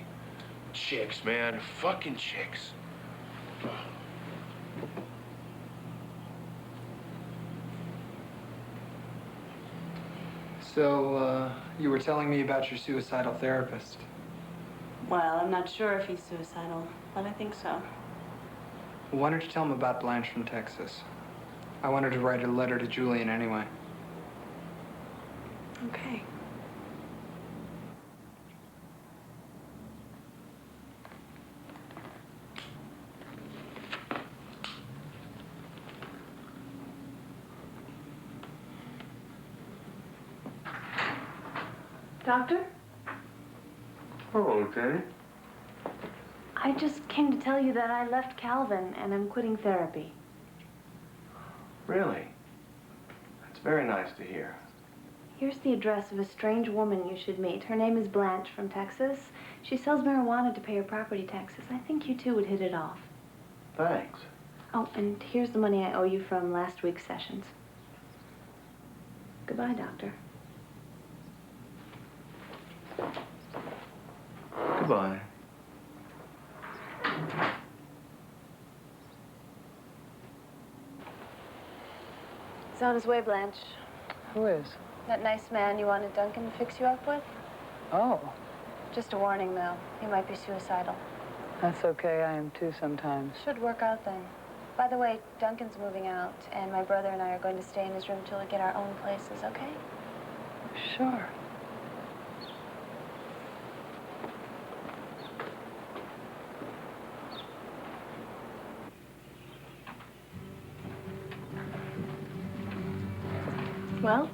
Speaker 11: Chicks, man. Fucking chicks.
Speaker 3: So, you were telling me about your suicidal therapist.
Speaker 16: Well, I'm not sure if he's suicidal, but I think so.
Speaker 3: Why don't you tell him about Blanche from Texas? I wanted to write a letter to Julian anyway.
Speaker 16: Okay.
Speaker 4: Doctor?
Speaker 11: Hello, Jenny.
Speaker 4: I just came to tell you that I left Calvin and I'm quitting therapy.
Speaker 14: Really? That's very nice to hear.
Speaker 4: Here's the address of a strange woman you should meet. Her name is Blanche from Texas. She sells marijuana to pay her property taxes. I think you two would hit it off.
Speaker 14: Thanks.
Speaker 4: Oh, and here's the money I owe you from last week's sessions. Goodbye, Doctor.
Speaker 14: Goodbye.
Speaker 17: He's on his way, Blanche.
Speaker 3: Who is?
Speaker 17: That nice man you wanted Duncan to fix you up with?
Speaker 3: Oh,
Speaker 17: Just a warning, though. He might be suicidal.
Speaker 3: that's okay. I am too sometimes.
Speaker 17: Should work out then. By the way, Duncan's moving out, and my brother and I are going to stay in his room till we get our own places, okay?
Speaker 3: Sure.
Speaker 4: Well?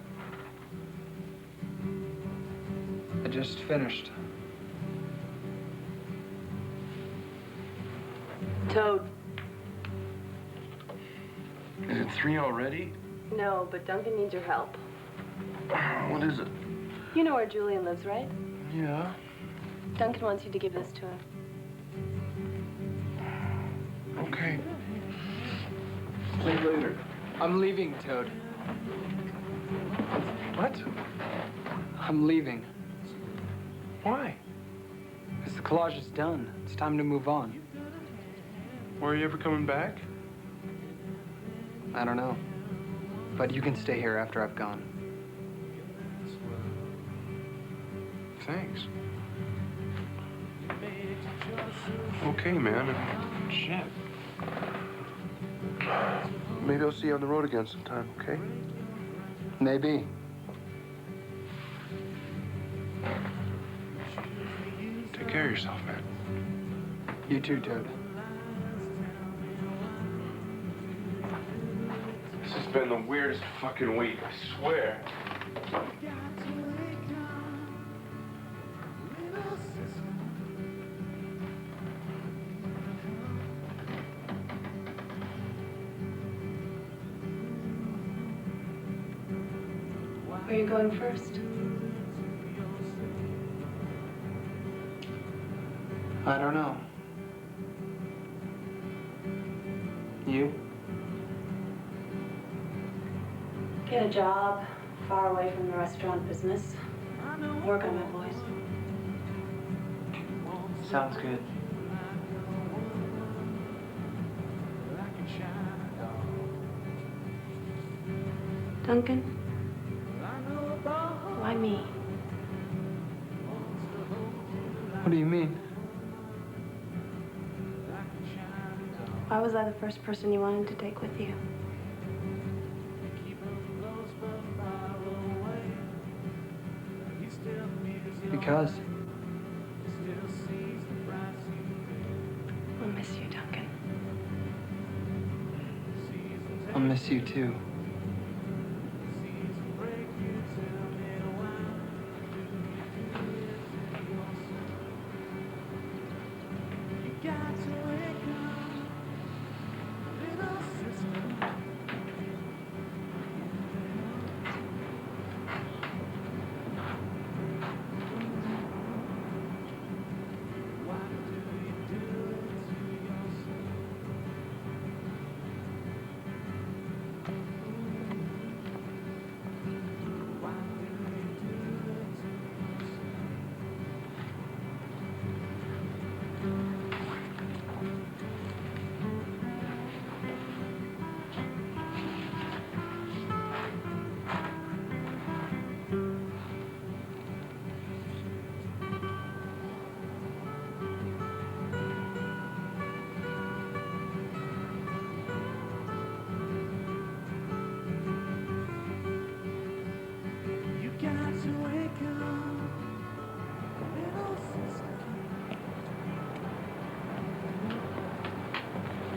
Speaker 3: I just finished.
Speaker 4: Toad.
Speaker 11: Is it 3 already?
Speaker 17: No, but Duncan needs your help.
Speaker 11: What is it?
Speaker 17: You know where Julian lives, right?
Speaker 11: Yeah.
Speaker 17: Duncan wants you to give this to him.
Speaker 11: Okay.
Speaker 3: See you later. I'm leaving, Toad.
Speaker 11: What?
Speaker 3: I'm leaving.
Speaker 11: Why?
Speaker 3: Because the collage is done. It's time to move on.
Speaker 11: Were you ever coming back?
Speaker 3: I don't know. But you can stay here after I've gone.
Speaker 11: Thanks. Okay, man. Shit. Maybe I'll see you on the road again sometime, okay?
Speaker 3: Maybe.
Speaker 11: Take care of yourself, man.
Speaker 3: You too, Toad.
Speaker 11: This has been the weirdest fucking week, I swear.
Speaker 4: Where are you going first?
Speaker 3: I don't know. You?
Speaker 4: Get a job far away from the restaurant business. Work on my voice.
Speaker 3: Sounds good.
Speaker 4: Duncan? Why me?
Speaker 3: What do you mean?
Speaker 4: Why was I the first person you wanted to take with you?
Speaker 3: Because
Speaker 4: I'll miss you, Duncan.
Speaker 3: I'll miss you too.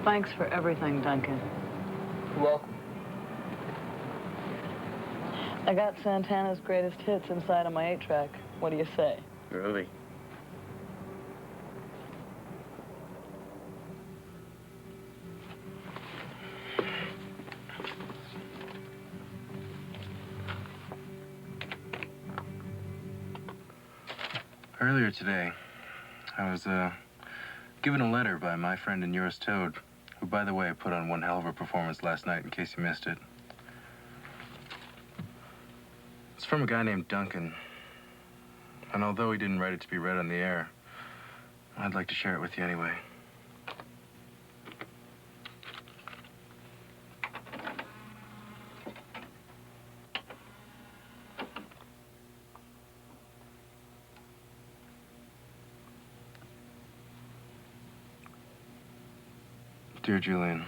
Speaker 21: Thanks for everything, Duncan.
Speaker 5: You're welcome.
Speaker 21: I got Santana's greatest hits inside of my 8-track. What do you say?
Speaker 7: Groovy. Earlier today, I was given a letter by my friend and yours, Toad, who, by the way, put on one hell of a performance last night, in case you missed it. It's from a guy named Duncan. And although he didn't write it to be read on the air, I'd like to share it with you anyway. Dear Julian,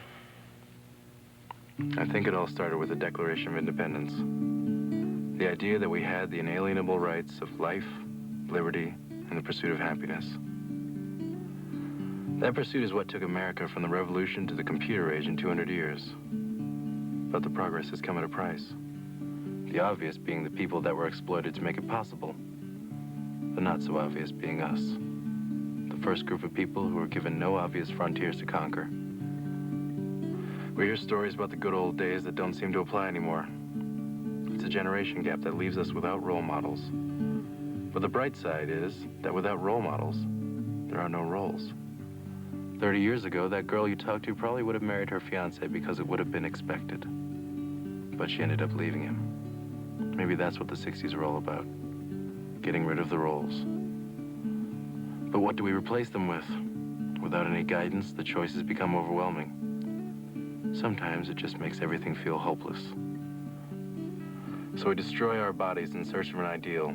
Speaker 7: I think it all started with the Declaration of Independence. The idea that we had the inalienable rights of life, liberty, and the pursuit of happiness. That pursuit is what took America from the revolution to the computer age in 200 years. But the progress has come at a price. The obvious being the people that were exploited to make it possible. The not so obvious being us. The first group of people who were given no obvious frontiers to conquer. We hear stories about the good old days that don't seem to apply anymore. It's a generation gap that leaves us without role models. But the bright side is that without role models, there are no roles. 30 years ago, that girl you talked to probably would have married her fiancé because it would have been expected. But she ended up leaving him. Maybe that's what the 60s are all about. Getting rid of the roles. But what do we replace them with? Without any guidance, the choices become overwhelming. Sometimes it just makes everything feel hopeless. So we destroy our bodies in search of an ideal.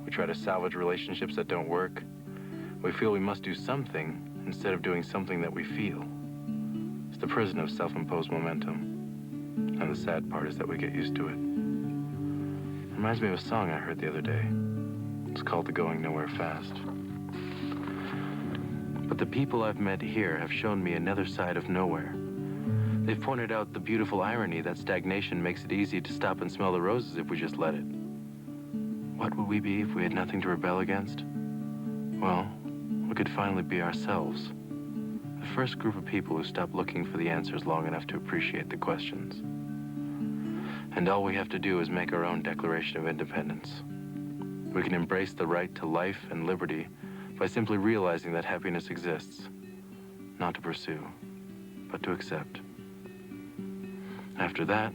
Speaker 7: We try to salvage relationships that don't work. We feel we must do something instead of doing something that we feel. It's the prison of self-imposed momentum. And the sad part is that we get used to it. It reminds me of a song I heard the other day. It's called The Going Nowhere Fast. But the people I've met here have shown me another side of nowhere. They've pointed out the beautiful irony that stagnation makes it easy to stop and smell the roses if we just let it. What would we be if we had nothing to rebel against? Well, we could finally be ourselves. The first group of people who stop looking for the answers long enough to appreciate the questions. And all we have to do is make our own Declaration of Independence. We can embrace the right to life and liberty by simply realizing that happiness exists. Not to pursue, but to accept. After that,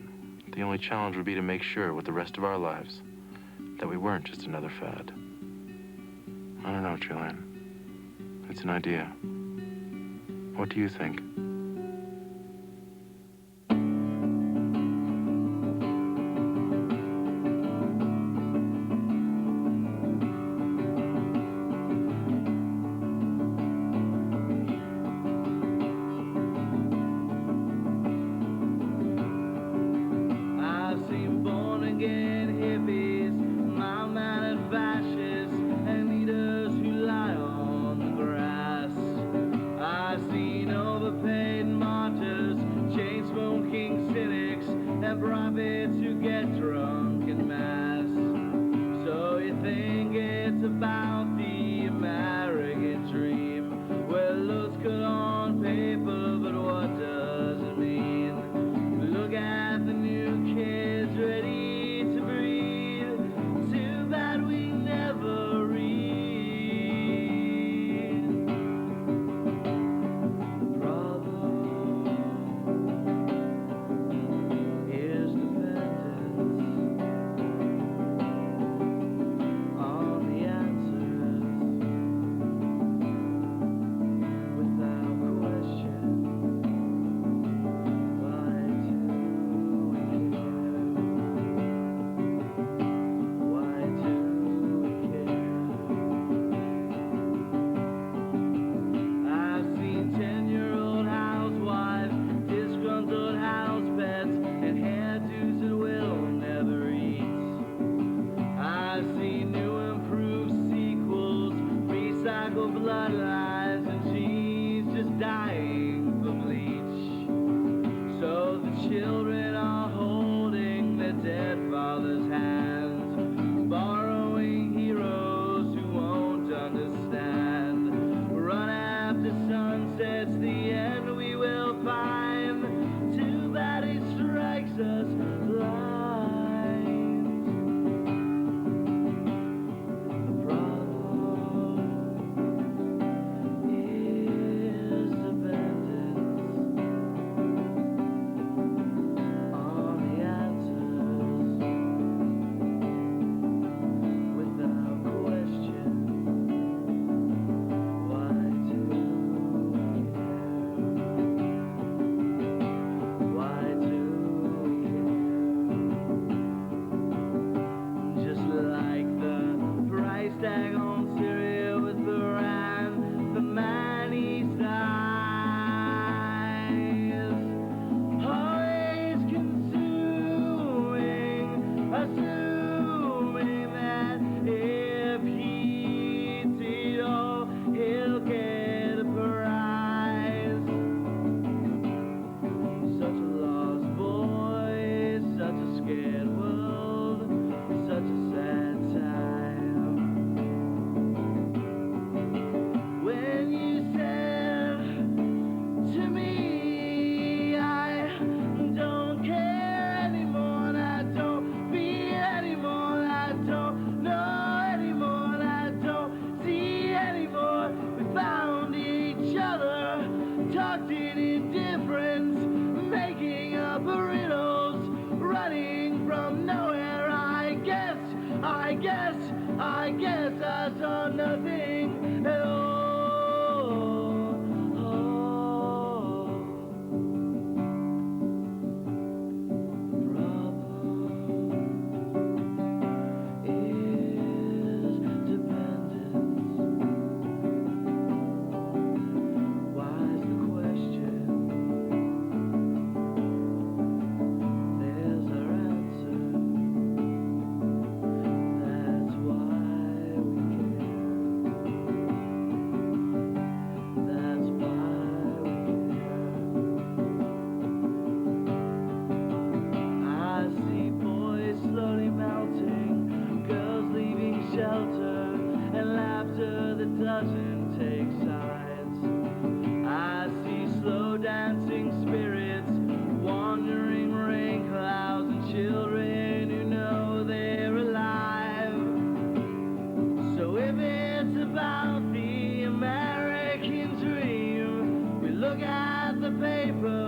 Speaker 7: the only challenge would be to make sure with the rest of our lives that we weren't just another fad. I don't know, Julian. It's an idea. What do you think?
Speaker 19: I've seen overpaid locked in indifference, making up riddles, running from nowhere. I guess I saw nothing at all. Shelter and laughter that doesn't take sides. I see slow dancing spirits, wandering rain clouds, and children who know they're alive. So if it's about the American dream, we look at the paper